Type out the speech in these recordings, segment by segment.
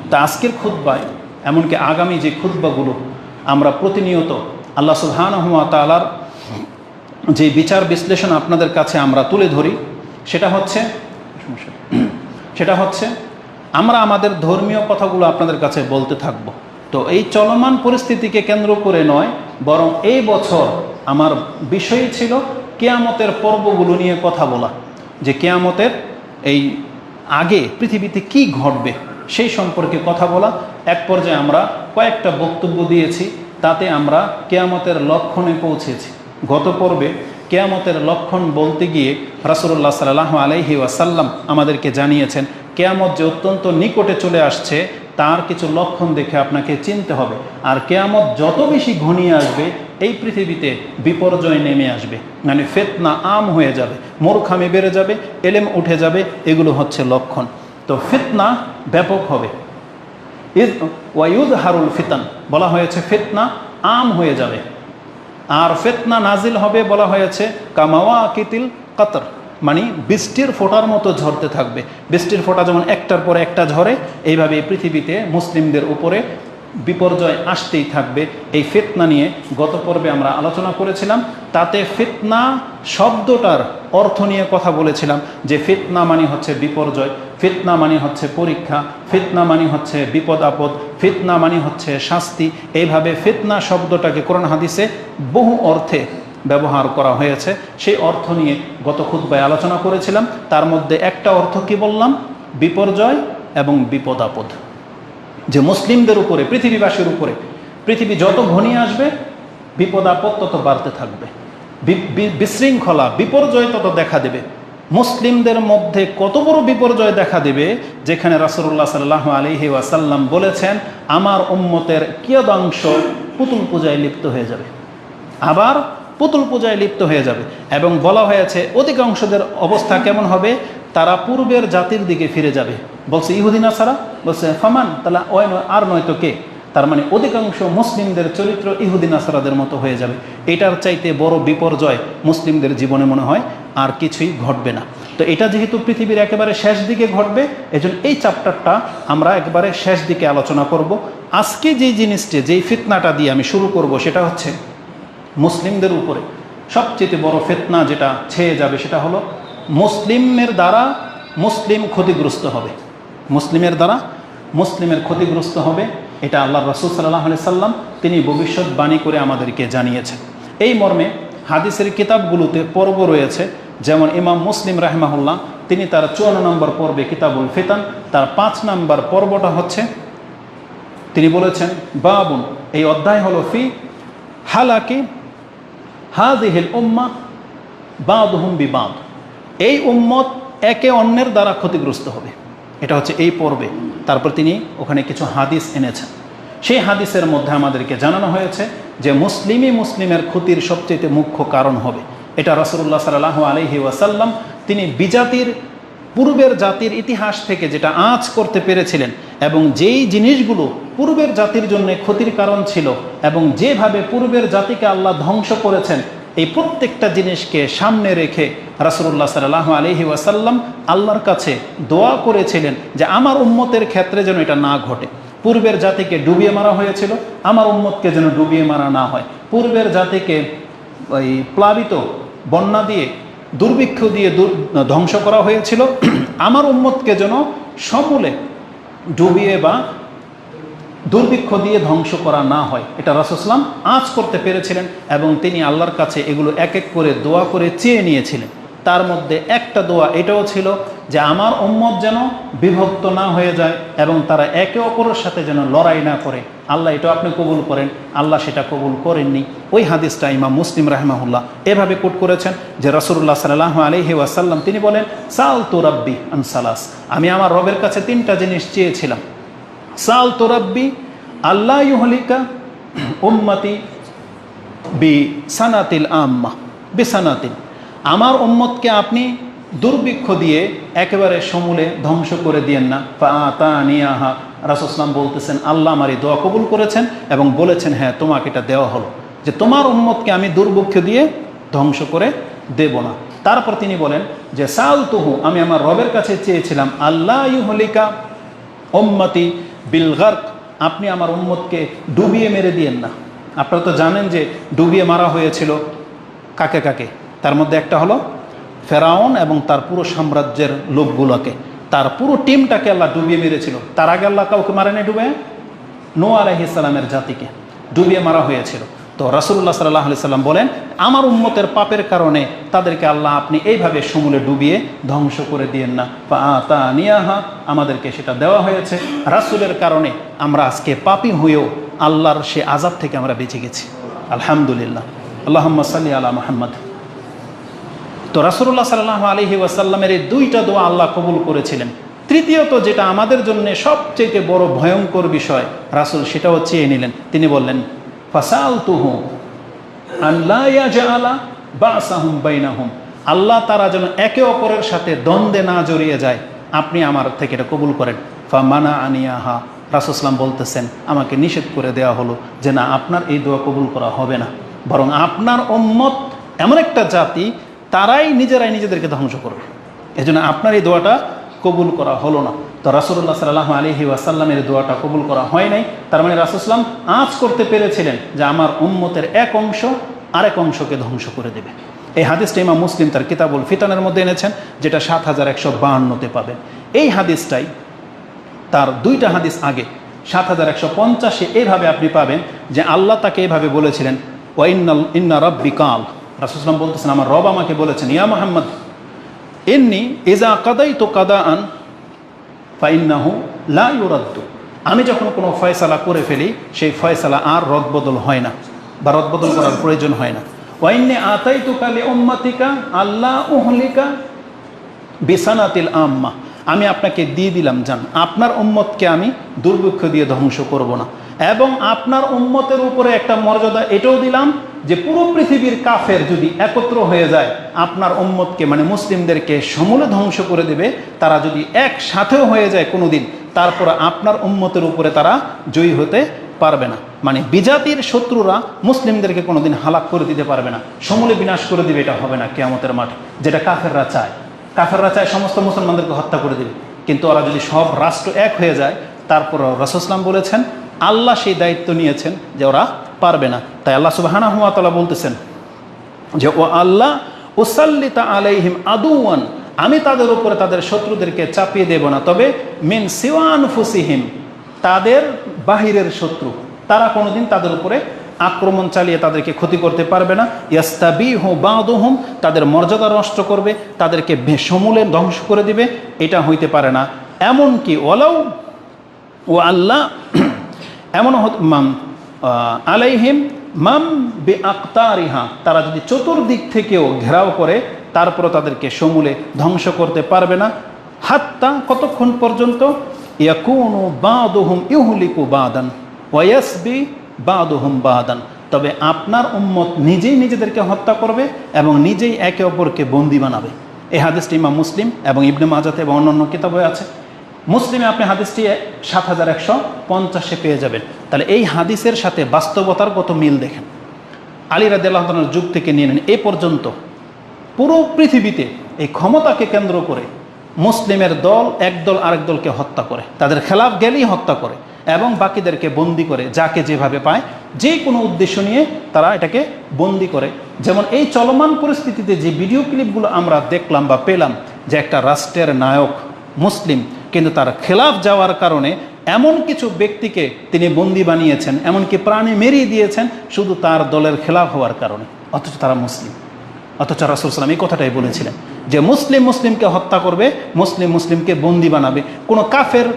তা আজকের খুতবায় এমনকি আগামী যে খুতবাগুলো আমরা প্রতিনিয়ত আল্লাহ সুবহানাহু ওয়া তাআলার যে বিচার বিশ্লেষণ আপনাদের কাছে আমরা তুলে ধরি, সেটা হচ্ছে আমরা আমাদের ধর্মীয় কথাগুলো আপনাদের কাছে বলতে থাকব। তো এই চলমান পরিস্থিতিকে কেন্দ্র করে নয়, বরং এই বছর আমার বিষয় ছিল কিয়ামতের পর্বগুলো নিয়ে কথা বলা, যে কিয়ামতের এই আগে পৃথিবীতে কি ঘটবে সেই সম্পর্কে কথা বলা। এক পর্যায়ে আমরা কয়েকটা বক্তব্য দিয়েছি, তাতে আমরা কিয়ামতের লক্ষণে পৌঁছেছি। গত পর্বে কিয়ামতের লক্ষণ বলতে গিয়ে রাসূলুল্লাহ সাল্লাল্লাহু আলাইহি ওয়াসাল্লাম আমাদেরকে জানিয়েছেন কিয়ামত যে অত্যন্ত নিকটে চলে আসছে তার কিছু লক্ষণ দেখে আপনাকে চিনতে হবে। আর কিয়ামত যত বেশি ঘনিয়ে আসবে এই পৃথিবীতে বিপর্যয় নেমে আসবে, মানে ফিতনা আম হয়ে যাবে, মূর্খামি বেড়ে যাবে, এলেম উঠে যাবে, এগুলো হচ্ছে লক্ষণ। তো ফিতনা ব্যাপক হবে। ওয়ায়ুযহারুল ফিতান বলা হয়েছে, ফিতনা আম হয়ে যাবে। আর ফিতনা নাজিল হবে বলা হয়েছে কামাওয়াকিতিল কাতর, মানে বৃষ্টির ফোঁটার মতো ঝরতে থাকবে। বৃষ্টির ফোঁটা যেমন একটার পর একটা ঝরে, এইভাবে পৃথিবীতে মুসলিমদের উপরে বিপর্যয় আসতেই থাকবে। এই ফিতনা নিয়ে গত পর্বে আমরা আলোচনা করেছিলাম। তাতে ফিতনা শব্দটার অর্থ নিয়ে কথা বলেছিলাম, যে ফিতনা মানে হচ্ছে বিপর্যয়, ফিতনা মানে হচ্ছে পরীক্ষা, ফিতনা মানে হচ্ছে বিপদ আপদ, ফিতনা মানে হচ্ছে শাস্তি। এইভাবে ফিতনা শব্দটাকে কোরআন হাদিসে বহু অর্থে ব্যবহার করা হয়েছে। সেই অর্থ নিয়ে গত খুতবায় আলোচনা করেছিলাম। তার মধ্যে একটা অর্থ কি বললাম? বিপর্যয় এবং বিপদ আপদ, যে মুসলিমদের উপরে, পৃথিবীবাসীর উপরে পৃথিবী যত ঘনিয়ে আসবে বিপদ আপদ তত বাড়তে থাকবে, বিশৃঙ্খলা বিপর্যয় তত দেখা দেবে। মুসলিমদের মধ্যে কত বড় বিপর্যয় দেখা দেবে, যেখানে রাসূলুল্লাহ সাল্লাল্লাহু আলাইহি ওয়াসাল্লাম বলেছেন আমার উম্মতের কিয়দাংশ পুতুল পূজায় লিপ্ত হয়ে যাবে, আবার পুতুল পূজায় লিপ্ত হয়ে যাবে। এবং বলা হয়েছে অধিকাংশদের অবস্থা কেমন হবে? তারা পূর্বের জাতির দিকে ফিরে যাবে। বলছে ইহুদি নাসারা, বলছে ফামান, তাহলে আর নয়তো কে? তার মানে অধিকাংশ মুসলিমদের চরিত্র ইহুদি নাসারাদের মতো হয়ে যাবে। এটার চাইতে বড় বিপর্যয় মুসলিমদের জীবনে মনে হয় আর কিছুই ঘটবে না। তো এটা যেহেতু পৃথিবীর একেবারে শেষ দিকে ঘটবে, এজন্য এই চ্যাপ্টারটা আমরা একবারে শেষ দিকে আলোচনা করব। আজকে যেই জিনিসটি, যেই ফিতনাটা দিয়ে আমি শুরু করব, সেটা হচ্ছে মুসলিমদের উপরে সবচেয়ে বড় ফিতনা যেটা ছেয়ে যাবে, সেটা হলো মুসলিমের দ্বারা মুসলিম ক্ষতিগ্রস্ত হবে। মুসলিমের দ্বারা মুসলিমের ক্ষতিগ্রস্ত হবে, এটা আল্লাহর রাসূল সাল্লাল্লাহু আলাইহি সাল্লাম তিনি ভবিষ্যৎবাণী করে আমাদেরকে জানিয়েছেন। এই মর্মে হাদিসের কিতাবগুলোতে পর্ব রয়েছে, যেমন ইমাম মুসলিম রাহিমাহুল্লাহ তিনি তার 54 নম্বর পর্বে কিতাবুল ফিতান, তার 5 নম্বর পর্বটা হচ্ছে, তিনি বলেছেন বাবুন, এই অধ্যায় হলো ফি হালাকি হাযিহিল উম্মাহ বাদুহুম বিবাদ, এই উম্মত একে অন্যের দ্বারা ক্ষতিগ্রস্ত হবে। এটা হচ্ছে এই পর্বে। তারপর তিনি ওখানে কিছু হাদিস এনেছেন। সেই হাদিসের মধ্যে আমাদেরকে জানানো হয়েছে যে মুসলিমের ক্ষতির সবচেয়ে মুখ্য কারণ হবে। এটা রাসূলুল্লাহ সাল্লাল্লাহু আলাইহি ওয়াসাল্লাম তিনি বিজাতির পূর্বের জাতির ইতিহাস থেকে যেটা আঁচ করতে পেরেছিলেন, এবং যেই জিনিসগুলো পূর্বের জাতির জন্য ক্ষতির কারণ ছিল, এবং যেভাবে পূর্বের জাতিকে আল্লাহ ধ্বংস করেছেন, এই প্রত্যেকটা জিনিসকে সামনে রেখে রাসূলুল্লাহ সাল্লাল্লাহু আলাইহি ওয়াসাল্লাম আল্লাহর কাছে দোয়া করেছিলেন যে আমার উম্মতের ক্ষেত্রে যেন এটা না ঘটে। পূর্বের জাতিকে ডুবিয়ে মারা হয়েছিল, আমার উম্মতকে যেন ডুবিয়ে মারা না হয়। পূর্বের জাতিকে ওই প্লাবিত বন্যা দিয়ে, দুর্ভিক্ষ দিয়ে ধ্বংস করা হয়েছিল, আমার উম্মতকে যেন সমূলে ডুবিয়ে বা দুর্ভিক্ষ দিয়ে ধ্বংস করা না হয়। এটা রাসূল সাল্লাল্লাহু আলাইহি ওয়াসাল্লাম আঁচ করতে পেরেছিলেন, এবং তিনি আল্লাহর কাছে এগুলো এক এক করে দোয়া করে চেয়ে নিয়েছিলেন। তার মধ্যে একটা দোয়া এটাও ছিল যে আমার উম্মত যেন বিভক্ত না হয়ে যায়, এবং তারা একে অপরের সাথে যেন লড়াই না করে। আল্লাহ এটা আপনি কবুল করেন। আল্লাহ সেটা কবুল করেননি। ওই হাদিসটা ইমাম মুসলিম রাহিমাহুল্লাহ এভাবে কোট করেছেন যে রাসূলুল্লাহ সাল্লাল্লাহু আলাইহি ওয়াসাল্লাম তিনি বলেন সালতু রাব্বি আন সালাস, আমি আমার রবের কাছে 3টা জিনিস চেয়েছিলাম। সালতু রাব্বি আল্লাহ ইউহলিকা উম্মতি বি সানাতিল আম্মা বি সানাতিন, আমার উম্মতকে আপনি দুর্ভিক্ষ দিয়ে একেবারে সমূলে ধ্বংস করে দিয়েন না। ফাআতানিয়াহা, রাসূল সাল্লাল্লাহু আলাইহি বলতেছেন আল্লাহ আমার এই দোয়া কবুল করেছেন এবং বলেছেন হ্যাঁ তোমাকে এটা দেওয়া হলো, যে তোমার উম্মতকে আমি দুর্ভিক্ষ দিয়ে ধ্বংস করে দেব না। তারপর তিনি বলেন যে সালতুহু, আমি আমার রবের কাছে চেয়েছিলাম আল্লাহ ইউহলিকা উম্মতি বিল গারক, আপনি আমার উম্মতকে ডুবিয়ে মেরে দিয়েন না। আপনারা তো জানেন যে ডুবিয়ে মারা হয়েছিল কাকে কাকে, তার মধ্যে একটা হলো ফেরাউন এবং তার পুরো সাম্রাজ্যের লোকগুলোকে, তার পুরো টিমটাকে আল্লাহ ডুবিয়ে মেরেছিল। তার আগে আল্লাহ কাউকে মারেনি ডুবে? নূহ আলাইহিস সালামের জাতিকে ডুবিয়ে মারা হয়েছিল। তো রাসূলুল্লাহ সাল্লাল্লাহু আলাইহি সাল্লাম বলেন, আমার উম্মতের পাপের কারণে তাদেরকে আল্লাহ আপনি এইভাবে সমূলে ডুবিয়ে ধ্বংস করে দিয়েন না। ফাআতানিয়াহা, আমাদেরকে সেটা দেওয়া হয়েছে। রাসূলের কারণে আমরা আজকে পাপী হয়েও আল্লাহর সে আযাব থেকে আমরা বেঁচে গেছি, আলহামদুলিল্লাহ। আল্লাহুম্মা সাল্লি আলা মুহাম্মদ। তো রাসূলুল্লাহ সাল্লাল্লাহু আলাইহি ওয়াসাল্লামের এই দুইটা দোয়া আল্লাহ কবুল করেছিলেন। তৃতীয়ত যেটা আমাদের জন্য সবচেয়ে বড় ভয়ঙ্কর বিষয়, রাসূল সেটাও চেয়ে নিলেন। তিনি বললেন, ফাসালতুহু আল্লা ইয়াজআলা বাসাহুম বাইনাহুম, আল্লাহ তারা যেন একে অপরের সাথে দ্বন্দ্বে না জড়িয়ে যায়, আপনি আমার থেকে এটা কবুল করেন। ফামানা আনিয়াহা, রাসূল সাল্লাল্লাহু বলতেছেন আমাকে নিষেধ করে দেওয়া হলো যে না, আপনার এই দোয়া কবুল করা হবে না, বরং আপনার উম্মত এমন একটা জাতি তারাই নিজেরাই নিজেদেরকে ধ্বংস করবে, এজন্য আপনার এই দোয়াটা কবুল করা হলো না। তো রাসূলুল্লাহ সাল্লাল্লাহু আলাইহি ওয়াসাল্লামের দোয়াটা কবুল করা হয় নাই। তার মানে রাসূল সাল্লাল্লাহু আলাইহি ওয়াসাল্লাম আঁচ করতে পেরেছিলেন যে আমার উম্মতের এক অংশ আরেক অংশকে ধ্বংস করে দেবে। এই হাদিসটা ইমাম মুসলিম তার কিতাবুল ফিতানের মধ্যে এনেছেন, যেটা ৭১৫২তে পাবেন। এই হাদিসটাই তার দুইটা হাদিস আগে ৭১৫০-এ এইভাবে আপনি পাবেন যে আল্লাহ তাকে এইভাবে বলেছিলেন, ওয়া ইন্না রাব্বি কাল, রাসূল সাল্লাল্লাহু আলাইহি ওয়াসাল্লাম বলতেছেন আমার রব আমাকে বলেছেন, ইয়া মুহাম্মদ ইন্নী ইযা কাদাইতু কাদাআন ফাইন্নাহু লা ইউরাদ্দু, আমি যখন কোনো ফয়সালা করে ফেলি সেই ফয়সালা আর রদবদল হয় না বা রদবদল করার প্রয়োজন হয় না। ওয়া ইন্নী আতাইতুকা লিউম্মাতিকা আল্লা উহলিকা বিসানাতিল আম্মা, আমি আপনাকে দিয়ে দিলাম জান, আপনার উম্মতকে আমি দুর্ভিক্ষ দিয়ে ধ্বংস করব না, এবং আপনার উম্মতের উপরে একটা মর্যাদা এটাও দিলাম যে পুরো পৃথিবীর কাফের যদি একত্র হয়ে যায় আপনার উম্মতকে মানে মুসলিমদেরকে সমূলে ধ্বংস করে দেবে, তারা যদি একসাথেও হয়ে যায় কোনো দিন, তারপর আপনার উম্মতের উপরে তারা জয়ী হতে পারবে না। মানে বিজাতির শত্রুরা মুসলিমদেরকে কোনোদিন হালাক করে দিতে পারবে না, সমূলে বিনাশ করে দিবে, এটা হবে না কিয়ামতের মাঠে, যেটা কাফেররা চায়। কাফেররা চায় সমস্ত মুসলমানদেরকে হত্যা করে দেবে, কিন্তু ওরা যদি সব রাষ্ট্র এক হয়ে যায়, তারপর রাসূল সাল্লাল্লাহু আলাইহি ওয়াসাল্লাম বলেছেন আল্লাহ সেই দায়িত্ব নিয়েছেন যে ওরা পারবে না। তাই আল্লাহ সুবহানাহু ওয়া তাআলা বলতেছেন যে ও আল্লাহ উসাল্লিতা আলাইহিম আদুওয়ান, আমি তাদের উপরে তাদের শত্রুদেরকে চাপিয়ে দেব না, তবে মিন সিওয়া আনফুসিহিম, তাদের বাহিরের শত্রু, তারা কোনোদিন তাদের উপরে আক্রমণ চালিয়ে তাদেরকে ক্ষতি করতে পারবে না। ইয়াস্তাবিহু বাদুহুম, তাদের মর্যাদা নষ্ট করবে, তাদেরকে সমূলে ধ্বংস করে দিবে, এটা হইতে পারে না। এমনকি ওয়ালাউ ও আল্লাহ এমন আলাইহিম মাম বি আকতারিহা, তারা যদি চতুর্দিক থেকেও ঘেরাও করে তারপরও তাদেরকে সমূলে ধ্বংস করতে পারবে না। হাত্তা, কতক্ষণ পর্যন্ত? ইয়াকুনু বাদুহুম ইউহলিকু বাদান ওয়া ইয়াসবি বাদুহুম বাদান, তবে আপনার উম্মত নিজেই নিজেদেরকে হত্যা করবে এবং নিজেই একে অপরকে বন্দী বানাবে। এই হাদিসটি ইমাম মুসলিম এবং ইবনে মাজাতে এবং অন্যান্য কিতাবে আছে। মুসলিমে আপনি হাদিসটি ৭১৫০-এ পেয়ে যাবেন। তাহলে এই হাদিসের সাথে বাস্তবতার কত মিল দেখেন। আলী রাদিয়াল্লাহু তাআলার যুগ থেকে নিয়ে নেন এ পর্যন্ত পুরো পৃথিবীতে এই ক্ষমতাকে কেন্দ্র করে মুসলিমের দল এক দল আরেক দলকে হত্যা করে, তাদের খেলাফ গেলেই হত্যা করে এবং বাকিদেরকে বন্দি করে, যাকে যেভাবে পায় যে কোনো উদ্দেশ্য নিয়ে তারা এটাকে বন্দি করে। যেমন এই চলমান পরিস্থিতিতে যে ভিডিও ক্লিপগুলো আমরা দেখলাম বা পেলাম, যে একটা রাষ্ট্রের নায়ক মুসলিম, কিন্তু তার খেলাফ যাওয়ার কারণে এমন কিছু ব্যক্তিকে তিনি বন্দি বানিয়েছেন, এমনকি প্রাণে মেরিয়ে দিয়েছেন শুধু তার দলের খেলাফ হওয়ার কারণে, অথচ তারা মুসলিম। অথচ রাসূল সাল্লাল্লাহু আলাইহি ওয়াসাল্লাম এই কথাটাই বলেছিলেন যে মুসলিম মুসলিমকে হত্যা করবে, মুসলিম মুসলিমকে বন্দি বানাবে। কোনো কাফের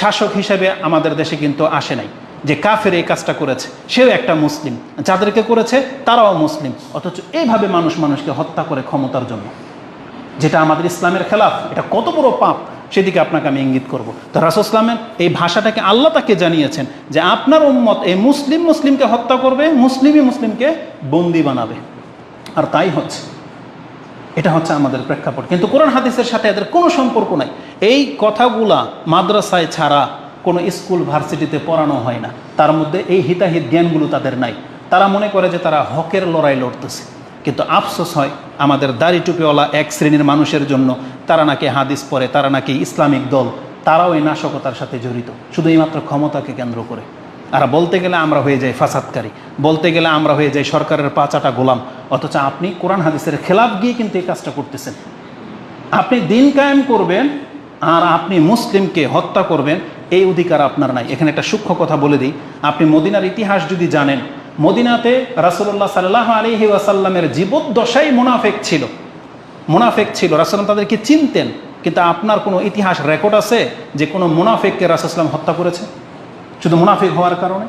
শাসক হিসেবে আমাদের দেশে কিন্তু আসে নাই যে কাফের এই কাজটা করেছে, সেও একটা মুসলিম, যাদেরকে করেছে তারাও মুসলিম, অথচ এইভাবে মানুষকে হত্যা করে ক্ষমতার জন্য, যেটা আমাদের ইসলামের খেলাফ। এটা কত বড় পাপ, সেদিকে আপনাকে আমি ইঙ্গিত করব। তো রাসূল সাল্লাল্লাহু আলাইহি ওয়াসাল্লামের এই ভাষাটাকে আল্লাহ তাকে জানিয়েছেন যে আপনার উম্মত এই মুসলিম মুসলিমকে হত্যা করবে, মুসলিমই মুসলিমকে বন্দি বানাবে, আর তাই হচ্ছে। এটা হচ্ছে আমাদের প্রেক্ষাপট, কিন্তু কোরআন হাদিসের সাথে এদের কোনো সম্পর্ক নাই। এই কথাগুলা মাদ্রাসায় ছাড়া কোনো স্কুল ভার্সিটিতে পড়ানো হয় না, তার মধ্যে এই হিতাহিত জ্ঞানগুলো তাদের নাই। তারা মনে করে যে তারা হকের লড়াই লড়তেছে, কিন্তু আফসোস হয় আমাদের দাড়ি টুপিওয়ালা এক শ্রেণীর মানুষের জন্য, তারা নাকি হাদিস পড়ে, তারা নাকি ইসলামিক দল, তারাও এই নাশকতার সাথে জড়িত, শুধু এইমাত্র ক্ষমতাকে কেন্দ্র করে। আর বলতে গেলে আমরা হয়ে যাই ফাসাদকারী, বলতে গেলে আমরা হয়ে যাই সরকারের পাচাটা গোলাম, অথচ আপনি কোরআন হাদিসের খেলাফ গিয়ে কিন্তু এই কাজটা করতেছেন। আপনি দিন কায়েম করবেন আর আপনি মুসলিমকে হত্যা করবেন, এই অধিকার আপনার নাই। এখানে একটা সূক্ষ্ম কথা বলে দিই, আপনি মদিনার ইতিহাস যদি জানেন, মদিনাতে রাসূলুল্লাহ সাল্লাল্লাহু আলাইহি ওয়াসাল্লামের জীবদ্দশায় মুনাফিক ছিল, রাসূলুল্লাহ তাদেরকে চিনতেন, কিন্তু আপনার কোনো ইতিহাস রেকর্ড আছে যে কোনো মুনাফিককে রাসূল সাল্লাল্লাহু হত্যা করেছে শুধু মুনাফিক হওয়ার কারণে,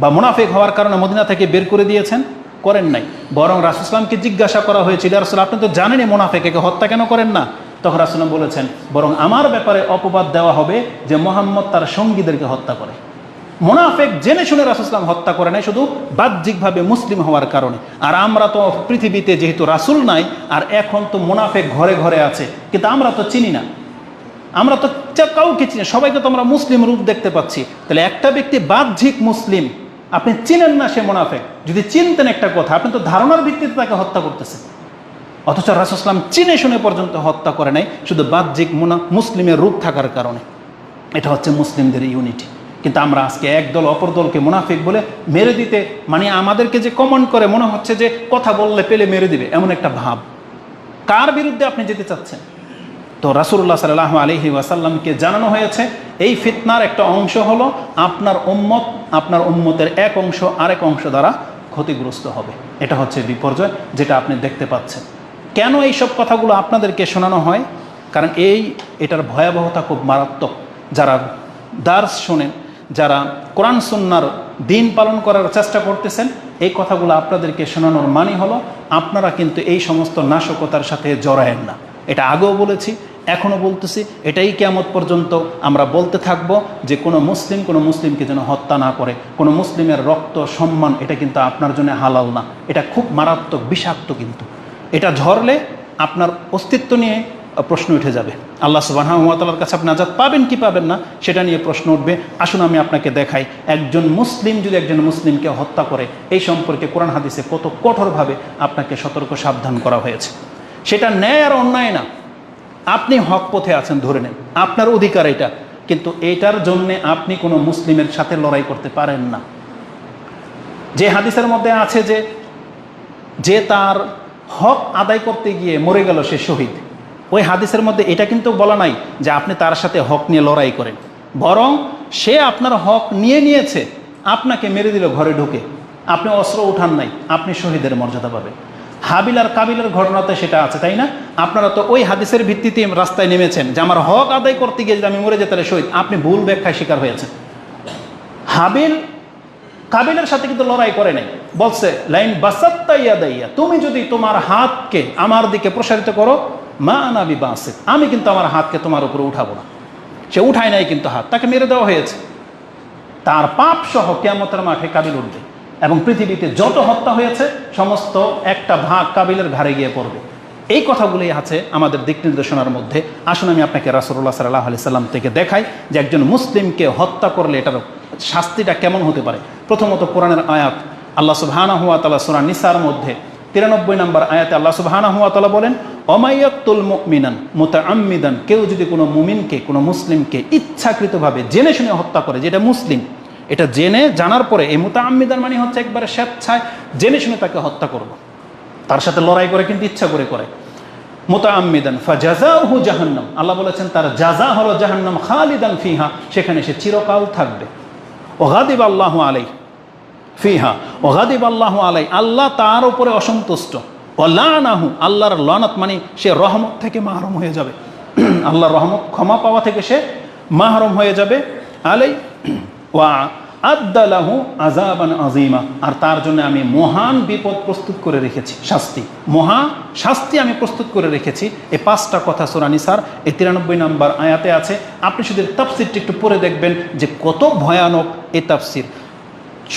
বা মুনাফিক হওয়ার কারণে মদিনা থেকে বের করে দিয়েছেন? করেন নাই। বরং রাসূল সাল্লামকে জিজ্ঞাসা করা হয়েছিল, ইয়া রাসূল আপনি তো জানেনই মুনাফিককে হত্যা কেন করেন না? তখন রাসূল বলেছেন, বরং আমার ব্যাপারে অপবাদ দেওয়া হবে যে মুহাম্মদ তার সঙ্গীদেরকে হত্যা করে। মুনাফিক জেনে শুনে রাসূল সাল্লাল্লাহু হত্যা করে নাই, শুধু বাহ্যিকভাবে মুসলিম হওয়ার কারণে। আর আমরা তো পৃথিবীতে যেহেতু রাসূল নাই, আর এখন তো মুনাফিক ঘরে ঘরে আছে, কিন্তু আমরা তো চিনি না, আমরা তো কাউকে চিনি, সবাইকে তো আমরা মুসলিম রূপ দেখতে পাচ্ছি। তাহলে একটা ব্যক্তি বাহ্যিক মুসলিম, আপনি চিনেন না সে মুনাফিক, যদি চিনতেন একটা কথা, আপনি তো ধারণার ভিত্তিতে তাকে হত্যা করতেছেন। অথচ রাসূল সাল্লাল্লাহু আলাইহি ওয়াসাল্লাম চিনে শুনে পর্যন্ত হত্যা করে নাই, শুধু বাহ্যিক মুসলিমের রূপ থাকার কারণে। এটা হচ্ছে মুসলিমদের ইউনিটি। কিন্তু আমরা আজকে একদল অপর দলকে মুনাফিক বলে মেরে দিতে, মানে আমাদেরকে যে কমেন্ট করে মনে হচ্ছে যে কথা বললে পেলে মেরে দিবে, এমন একটা ভাব। কার বিরুদ্ধে আপনি যেতে চাচ্ছেন? তো রাসূলুল্লাহ সাল্লাল্লাহু আলাইহি ওয়াসাল্লামকে জানানো হয়েছে এই ফিতনার একটা অংশ হলো আপনার উম্মতের এক অংশ আরেক অংশ দ্বারা ক্ষতিগ্রস্ত হবে। এটা হচ্ছে বিপর্যয় যেটা আপনি দেখতে পাচ্ছেন। কেন এইসব কথাগুলো আপনাদেরকে শোনানো হয়? কারণ এটার ভয়াবহতা খুব মারাত্মক। যারা দার্স শোনেন, যারা কোরআন সুন্নাহর দিন পালন করার চেষ্টা করতেছেন, এই কথাগুলো আপনাদেরকে শোনানোর মানে হলো আপনারা কিন্তু এই সমস্ত নাশকতার সাথে জড়ায়েন না। এটা আগেও বলেছি, এখনও বলতেছি, এটাই কিয়ামত পর্যন্ত আমরা বলতে থাকব যে কোনো মুসলিমকে যেন হত্যা না করে, কোনো মুসলিমের রক্ত সম্মান এটা কিন্তু আপনার জন্য হালাল না। এটা খুব মারাত্মক, বিষাক্ত। কিন্তু এটা ঝরলে আপনার অস্তিত্ব নিয়ে প্রশ্ন উঠে যাবে। আল্লাহ সুবহানাহু ওয়া তাআলার কাছে আপনি নাজাত পাবেন কি পাবেন না সেটা নিয়ে প্রশ্ন উঠবে। আসুন আমি আপনাকে দেখাই, একজন মুসলিম যদি একজন মুসলিমকে হত্যা করে, এই সম্পর্কে কোরআন হাদিসে কত কঠোরভাবে আপনাকে সতর্ক সাবধান করা হয়েছে। সেটা ন্যায় আর অন্যায় না, আপনি হক পথে আছেন ধরে নেন, আপনার অধিকার এটা, কিন্তু এটার জন্যে আপনি কোনো মুসলিমের সাথে লড়াই করতে পারেন না। যে হাদিসের মধ্যে আছে যে তার হক আদায় করতে গিয়ে মরে গেল সে শহীদ, ওই হাদিসের মধ্যে এটা কিন্তু বলা নাই যে আপনি তার সাথে হক নিয়ে লড়াই করেন, বরং সে আপনার হক নিয়েছে, আপনাকে মেরে দিল ঘরে ঢুকে, আপনি অস্ত্র উঠান নাই, আপনি শহীদের মর্যাদা পাবেন। হাবিল আর কাবিলের ঘটনাতে সেটা আছে, তাই না? আপনারা তো ওই হাদিসের ভিত্তিতে রাস্তায় নেমেছেন যে আমার হক আদায় করতে গিয়ে যদি আমি মরে যেতে শহীদ, আপনি ভুল ব্যাখ্যায় শিকার হয়েছেন। হাবিল কাবিলের সাথে কিন্তু লড়াই করে নাই, বলছে লাইন বাসাত্তা ইয়াদাইয়া, তুমি যদি তোমার হাতকে আমার দিকে প্রসারিত করো, মা আনা বিবাসিত, আমি কিন্তু আমার হাতকে তোমার উপরে উঠাবো না। সে উঠায় নাই কিন্তু হাত, তাকে মেরে দেওয়া হয়েছে। তার পাপ সহ কিয়ামতের মাঠে কাবিল উঠবে, এবং পৃথিবীতে যত হত্যা হয়েছে সমস্ত একটা ভাগ কাবিলের ঘাড়ে গিয়ে পড়বে। এই কথাগুলোই আছে আমাদের দিক নির্দেশনার মধ্যে। আসুন আমি আপনাকে রাসূলুল্লাহ সাল্লাল্লাহু আলাইহি সাল্লাম থেকে দেখাই যে একজন মুসলিমকে হত্যা করলে এটার শাস্তিটা কেমন হতে পারে। প্রথমত কোরআনের আয়াত, আল্লাহ সুবহানাহু ওয়া তাআলা সূরা নিসার মধ্যে 93 নম্বর আয়াতে আল্লাহ সুবহানাহু ওয়া তাআলা বলেন, অমাইয়াক্তুল মুমিনান মুতাআম্মিদান, কেউ যদি কোনো মুমিনকে, কোনো মুসলিমকে ইচ্ছাকৃতভাবে জেনে শুনে হত্যা করে, যেটা মুসলিম, এটা জানার পরে, এই মুতাআম্মিদান মানে হচ্ছে একবারে স্বেচ্ছায় জেনে শুনে তাকে হত্যা করব, তার সাথে লড়াই করে কিন্তু ইচ্ছা করে মুতাআম্মিদান ফাজাযাউহু জাহান্নাম, আল্লাহ বলেছেন তার জাযা হলো জাহান্নাম, খালিদান ফিহা, সেখানে সে চিরকাল থাকবে। ওয়াগাদিব আল্লাহু আলাইহি ফিহা, ওয়াগাদিব আল্লাহু আলাইহি, আল্লাহ তার উপরে অসন্তুষ্ট। ওয়ালানাহু, আল্লাহর লানত মানে সে রহমত থেকে মাহরুম হয়ে যাবে, আল্লাহর রহমত ক্ষমা পাওয়া থেকে সে মাহরুম হয়ে যাবে। আলাই ওয়া আদালাহু আযাবান আযীমা, আর তার জন্য আমি মহান বিপদ প্রস্তুত করে রেখেছি, শাস্তি আমি প্রস্তুত করে রেখেছি। এই 5টা কথা সূরা নিসার এই 93 নম্বর আয়াতে আছে। আপনি শুধু তাফসীরটি একটু পড়ে দেখবেন যে কত ভয়ানক এই তাফসীর।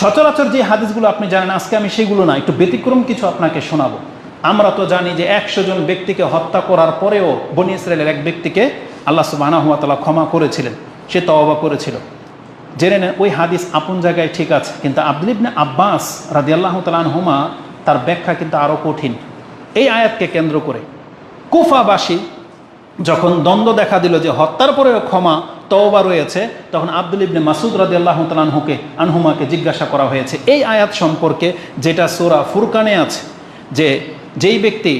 সচরাচর যে হাদিসগুলো আপনি জানেন, আজকে আমি সেগুলো না, একটু ব্যতিক্রম কিছু আপনাকে শোনাবো। আমরা তো জানি যে 100 জন ব্যক্তিকে হত্যা করার পরেও বনী ইসরায়েলের এক ব্যক্তিকে আল্লাহ সুবহানাহু ওয়া তাআলা ক্ষমা করেছিলেন, সে তওবা করেছিল। জেনে নেন ওই হাদিস আপন জায়গায় ঠিক আছে, কিন্তু আব্দুল্লাহ ইবনে আব্বাস রাদিয়াল্লাহু তাআলা আনহুমা তার ব্যাখ্যা কিন্তু আরও কঠিন। এই আয়াতকে কেন্দ্র করে কুফাবাসী যখন দ্বন্দ্ব দেখা দিল যে হত্যার পরে ক্ষমা তওবা রয়েছে, তখন আব্দুল ইবনে মাসউদ রাদিয়াল্লাহু তাআলা আনহুমাকে জিজ্ঞাসা করা হয়েছে এই আয়াত সম্পর্কে, যেটা সূরা ফুরকানে আছে, যে যেই ব্যক্তি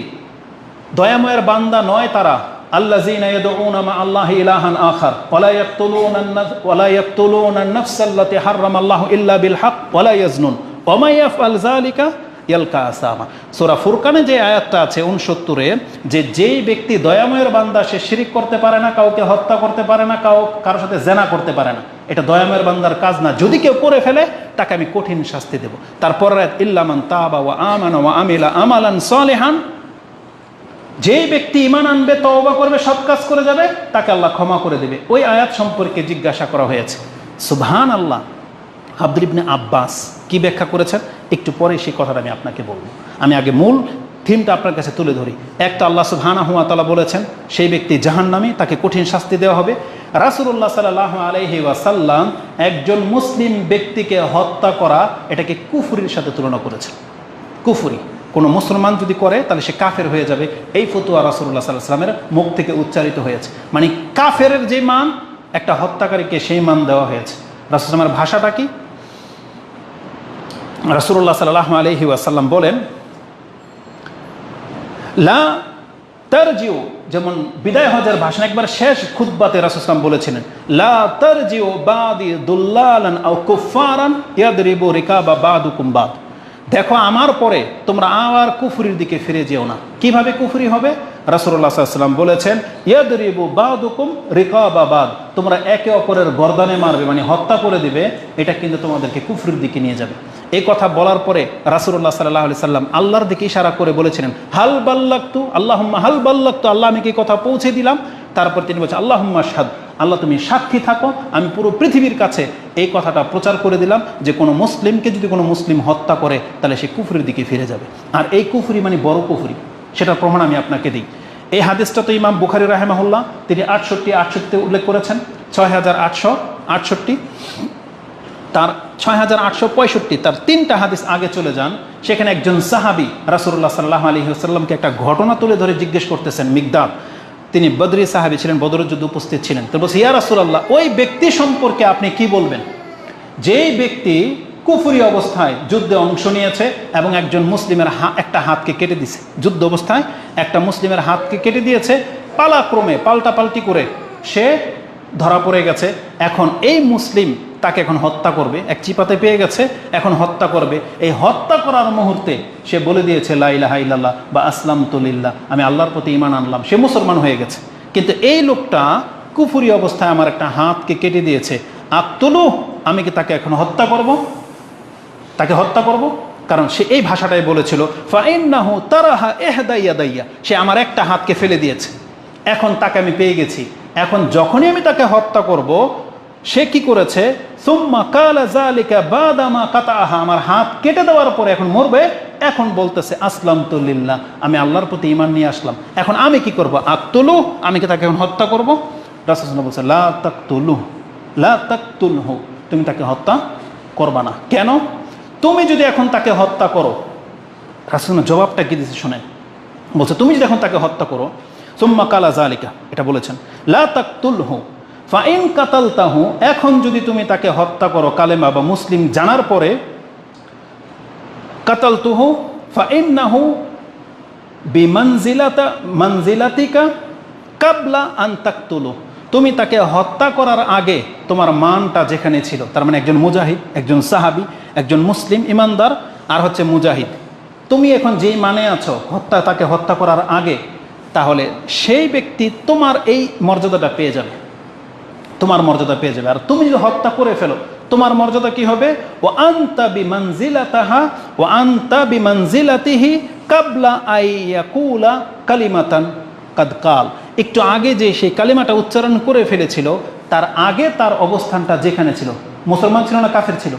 দয়াময়ের বান্দা নয় তারা আল্লাযীনা ইয়াদউনা মা আল্লাহি ইলাহান আখার ওয়ালা ইয়াকতুলুনা আন-নাফসাল্লাতী হারামাল্লাহু ইল্লা বিল হক ওয়ালা ইয়াজনুন ওয়া মা ইয়াফআল যালিকা ইয়ালকা আসামা। সূরা ফুরকানে যে আয়াতটা আছে 69-এ, যে যেই ব্যক্তি দয়াময়ের বান্দা সে শিরিক করতে পারে না, কাউকে হত্যা করতে পারে না, কারোর সাথে জেনা করতে পারে না, এটা দয়াময়ের বান্দার কাজ না, যদি কেউ করে ফেলে তাকে আমি কঠিন শাস্তি দেব। তারপর ইল্লা মান তাবা ওয়া আমানা ওয়া আমিলা আমালান সালিহান, যেই ব্যক্তি ঈমান আনবে, তওবা করবে, সৎ কাজ করে যাবে, তাকে আল্লাহ ক্ষমা করে দেবে। ওই আয়াত সম্পর্কে জিজ্ঞাসা করা হয়েছে। সুবহানাল্লাহ। আব্দুল ইবনে আব্বাস কি ব্যাখ্যা করেছেন একটু পরে সেই কথাটা আমি আপনাকে বলবো। আমি আগে মূল থিমটা আপনার কাছে তুলে ধরি। একটা, আল্লাহ সুবহানাহু ওয়া তাআলা বলেছেন সেই ব্যক্তি জাহান্নামী, তাকে কঠিন শাস্তি দেওয়া হবে। রাসূলুল্লাহ সাল্লাল্লাহু আলাইহি ওয়াসাল্লাম একজন মুসলিম ব্যক্তিকে হত্যা করা এটাকে কুফরির সাথে তুলনা করেছেন। কুফরি, কোনো মুসলমান যদি করে তাহলে সে কাফের হয়ে যাবে, এই ফতোয়া রাসূলুল্লাহ সাল্লাল্লাহু আলাইহি ওয়াসাল্লামের মুখ থেকে উচ্চারিত হয়েছে। মানে কাফেরের যে মান, একটা হত্যাকারীকে সেই মান দেওয়া হয়েছে। রাসূলের ভাষাটা কি? রাসূলুল্লাহ সাল্লাল্লাহু আলাইহি ওয়াসাল্লাম বলেন, লা তারজিউ, যেমন বিদায় হজের ভাষণ একবার শেষ খুতবাতে রাসূল সাল্লাল্লাহু আলাইহি ওয়াসাল্লাম বলেছিলেন, লা তারজিউ বাদি দুল্লালান আও কুফফারান ইয়াদরিবু রিকাবা বাদুকুম বাদ। দেখো আমার পরে তোমরা আবার কুফরির দিকে ফিরে যেও না। কিভাবে কুফরি হবে? রাসূলুল্লাহ সাল্লাল্লাহু আলাইহি ওয়াসাল্লাম বলেছেন, ইয়াদরিবু বাদুকুম রিকাবা বাদ, তোমরা একে অপরের গর্দানে মারবে, মানে হত্যা করে দিবে, এটা কিন্তু তোমাদেরকে কুফরির দিকে নিয়ে যাবে। এই কথা বলার পরে রাসূলুল্লাহ সাল্লাল্লাহু আলাইহি ওয়াসাল্লাম আল্লাহর দিকে ইশারা করে বলেছিলেন, হাল বাল্লাগতু আল্লাহুম্মা হাল বাল্লাগতু, আল্লাহ আমি কি কথা পৌঁছে দিলাম? তারপর তিনি বলছেন, আল্লাহুম্মা শাহাদ, আল্লাহ তুমি সাক্ষী থাকো, আমি পুরো পৃথিবীর কাছে এই কথাটা প্রচার করে দিলাম যে কোনো মুসলিমকে যদি কোনো মুসলিম হত্যা করে তাহলে সে কুফরির দিকে ফিরে যাবে। আর এই কুফরি মানে বড় কুফরি, সেটার প্রমাণ আমি আপনাকে দিই। এই হাদিসটা তো ইমাম বুখারী রাহিমাহুল্লাহ তিনি 68 উল্লেখ করেছেন, 6868, তার 6865, তার 3টা হাদিস আগে চলে যান, সেখানে একজন সাহাবী রাসূলুল্লাহ সাল্লাল্লাহু আলাইহি ওয়াসাল্লামকে একটা ঘটনা তুলে ধরে জিজ্ঞেস করতেছেন। মিকদাদ, তিনি বদরি সাহাবী ছিলেন, বদরের যুদ্ধে উপস্থিত ছিলেন। তো বলছে, ইয়া রাসূলুল্লাহ, ওই ব্যক্তি সম্পর্কে আপনি কি বলবেন যেই ব্যক্তি কুফরি অবস্থায় যুদ্ধে অংশ নিয়েছে এবং একজন মুসলিমের একটা হাতকে কেটে দিয়েছে, যুদ্ধ অবস্থায় একটা মুসলিমের হাতকে কেটে দিয়েছে, পালাক্রমে পাল্টাপাল্টি করে সে ধরা পড়ে গেছে। এখন এই মুসলিম তাকে এখন হত্যা করবে, এক চিপাতে পেয়ে গেছে, এখন হত্যা করবে। এই হত্যা করার মুহূর্তে সে বলে দিয়েছে লা ইলাহা ইল্লাল্লাহ বা আসলামতু লিল্লাহ, আমি আল্লাহর প্রতি ঈমান আনলাম, সে মুসলমান হয়ে গেছে। কিন্তু এই লোকটা কুফরি অবস্থায় আমার একটা হাতকে কেটে দিয়েছে, আক্তুলু, আমি কি তাকে এখন হত্যা করব? তাকে হত্যা করব? কারণ সে এই ভাষাটাই বলেছিল, ফাইন্নাহু তারাহা ইহদা ইয়াদাইয়া, সে আমার একটা হাতকে ফেলে দিয়েছে, এখন তাকে আমি পেয়ে গেছি, এখন যখনই আমি তাকে হত্যা করব, সে কি করেছে, সুম্মা কালা যালিকা বাদামা কাতাহা, আমার হাত কেটে দেওয়ার পরে এখন মরবে, এখন বলতেছে আসলামতু লিল্লাহ, আমি আল্লাহর প্রতি ঈমান নিয়ে আসলাম, এখন আমি কি করব? আক্তুলু, আমি কি তাকে এখন হত্যা করব? রাসূল সাল্লাল্লাহু আলাইহি ওয়াসাল্লাম বলছে, লা তাকতুলু, লা তাকতুলহু, তুমি তাকে হত্যা করবা না। কেন? তুমি যদি এখন তাকে হত্যা করো, রাসূল জবাবটা কি দিয়েছে শোনেন, বলছে তুমি যদি এখন তাকে হত্যা করো, সুম্মা কালা যালিকা, এটা বলেছেন, লা তাকতুলহু ফাইন কাতালতাহু, এখন যদি তুমি তাকে হত্যা করো কালেমা বা মুসলিম জানার পরে, কাতালতুহু ফাইন্নাহু বিমানজিলাতিকা কাবলা আন তাকতুলু, তুমি তাকে হত্যা করার আগে তোমার মানটা যেখানে ছিল, তার মানে একজন মুজাহিদ, একজন সাহাবী, একজন মুসলিম ইমানদার, আর হচ্ছে মুজাহিদ, তুমি এখন যেই মানে আছো তাকে হত্যা করার আগে, তাহলে সেই ব্যক্তি তোমার এই মর্যাদাটা পেয়ে যাবে, তোমার মর্যাদা পেয়ে যাবে। আর তুমি যদি হত্যা করে ফেলো, তোমার মর্যাদা কি হবে? ও আনতা বিমানজিলাতাহা ও আনতা বিমানজিলাতিহি কাবলা আইয়াকুলা কালিমাতান কাদ কাল, একটু আগে যে সেই কালিমাটা উচ্চারণ করে ফেলেছিল, তার আগে তার অবস্থানটা যেখানে ছিল, মুসলমান ছিল না কাফের ছিল?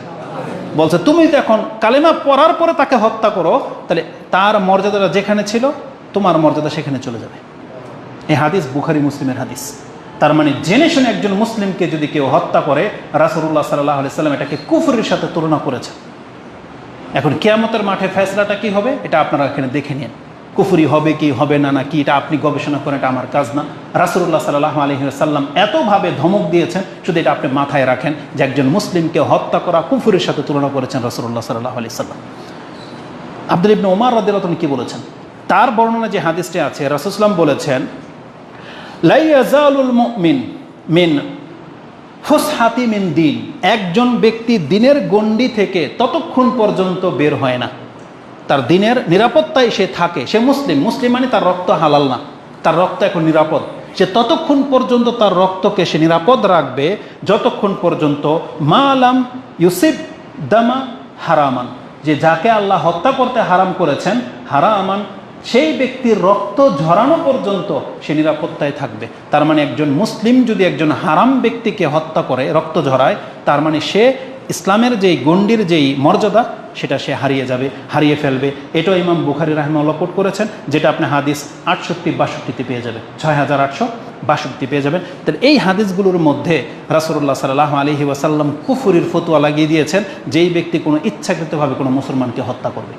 বলছে তুমি তো এখন কালিমা পড়ার পরে তাকে হত্যা করো, তাহলে তার মর্যাদাটা যেখানে ছিল তোমার মর্যাদা সেখানে চলে যাবে। এই হাদিস বুখারী মুসলিমের হাদিস। তার মানে জেনে শুনে একজন মুসলিমকে যদি কেউ হত্যা করে, রাসূলুল্লাহ সাল্লাল্লাহু আলাইহি ওয়াসাল্লাম এটাকে কুফরের সাথে তুলনা করেছে। এখন কিয়ামতের মাঠে ফয়সালাটা কি হবে এটা আপনারা এখানে দেখে নিন। কুফরি হবে কি হবে না না কি এটা আপনি গবেষণা করেন, এটা আমার কাজ না। রাসূলুল্লাহ সাল্লাল্লাহু আলাইহি ওয়াসাল্লাম এতভাবে ধমক দিয়েছেন, শুধু এটা আপনি মাথায় রাখেন যে একজন মুসলিমকে হত্যা করা কুফরের সাথে তুলনা করেছেন রাসূলুল্লাহ সাল্লাল্লাহু আলাইহি ওয়াসাল্লাম। আব্দুল্লাহ ইবনে ওমর রাদিয়াল্লাহু আনহু কি বলেছেন, তার বর্ণনা যে হাদিসটি আছে, রাসূল সাল্লাল্লাহু আলাইহি ওয়াসাল্লাম বলেছেন, লা ইয়াজালুল মুমিন মিন ফুসহাতি মিন দিন, একজন ব্যক্তি দিনের গণ্ডি থেকে ততক্ষণ পর্যন্ত বের হয় না, তার দিনের নিরাপত্তায় সে থাকে, সে মুসলিম, মুসলিম মানে তার রক্ত হালাল না, তার রক্ত এখন নিরাপদ, সে ততক্ষণ পর্যন্ত তার রক্তকে সে নিরাপদ রাখবে যতক্ষণ পর্যন্ত মালাম ইউসিব দামা হারামান, যে যাকে আল্লাহ হত্যা করতে হারাম করেছেন হারামান, সেই ব্যক্তির রক্ত ঝরানো পর্যন্ত সে নিরাপত্তায় থাকবে। তার মানে একজন মুসলিম যদি একজন হারাম ব্যক্তিকে হত্যা করে, রক্ত ঝরায়, তার মানে সে ইসলামের যেই গণ্ডির যেই মর্যাদা সেটা সে হারিয়ে যাবে, হারিয়ে ফেলবে। এটাও ইমাম বুখারী রাহিমাহুল্লাহ কোট করেছেন, যেটা আপনি হাদিস 68-62 পেয়ে যাবেন, 6862 পেয়ে যাবেন। তাহলে এই হাদিসগুলোর মধ্যে রাসূলুল্লাহ সাল্লাল্লাহু আলাইহি ওয়াসাল্লাম কুফরির ফতোয়া লাগিয়ে দিয়েছেন, যেই ব্যক্তি কোনো ইচ্ছাকৃতভাবে কোনো মুসলমানকে হত্যা করবে,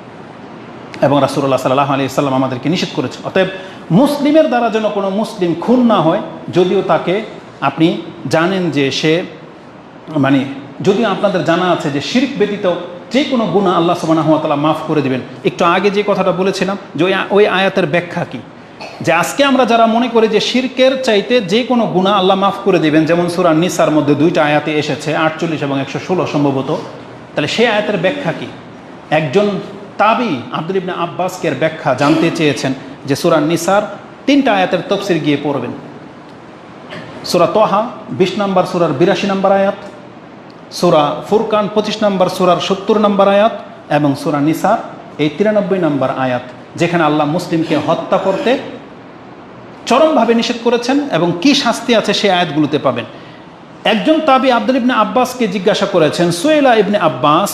এবং রাসূলুল্লাহ সাল্লাল্লাহু আলাইহি ওয়াসাল্লাম আমাদেরকে নিষেধ করেছেন। অতএব মুসলিমের দ্বারা যেন কোনো মুসলিম খুন না হয়, যদিও তাকে আপনি জানেন যে সে মানে যদিও আপনাদের জানা আছে যে শিরক ব্যতীত যে কোনো গুনাহ আল্লাহ সুবহানাহু ওয়া তাআলা মাফ করে দিবেন। একটু আগে যে কথাটা বলেছিলাম যে ওই আয়াতের ব্যাখ্যা কি, যে আজকে আমরা যারা মনে করি যে শিরকের চাইতে যে কোনো গুনাহ আল্লাহ মাফ করে দিবেন, যেমন সূরা নিসার মধ্যে 2টা আয়াতে এসেছে 48 এবং 116 সম্ভবত, তাহলে সেই আয়াতের ব্যাখ্যা কি? একজন তাবি আব্দুল ইবনে আব্বাসকে এর ব্যাখ্যা জানতে চেয়েছেন যে সূরা নিসার 3টা আয়াতের তাফসীর গিয়ে পড়বেন। সূরা তাহা 20 নম্বর সূরার 82 নম্বর আয়াত, সূরা ফুরকান 25 নম্বর সূরার 70 নম্বর আয়াত, এবং সূরা নিসার এই 93 নম্বর আয়াত, যেখানে আল্লাহ মুসলিমকে হত্যা করতে চরমভাবে নিষেধ করেছেন এবং কি শাস্তি আছে সেই আয়াতগুলোতে পাবেন। একজন তাবি আব্দুল ইবনে আব্বাসকে জিজ্ঞাসা করেছেন, সুয়েলা ইবনে আব্বাস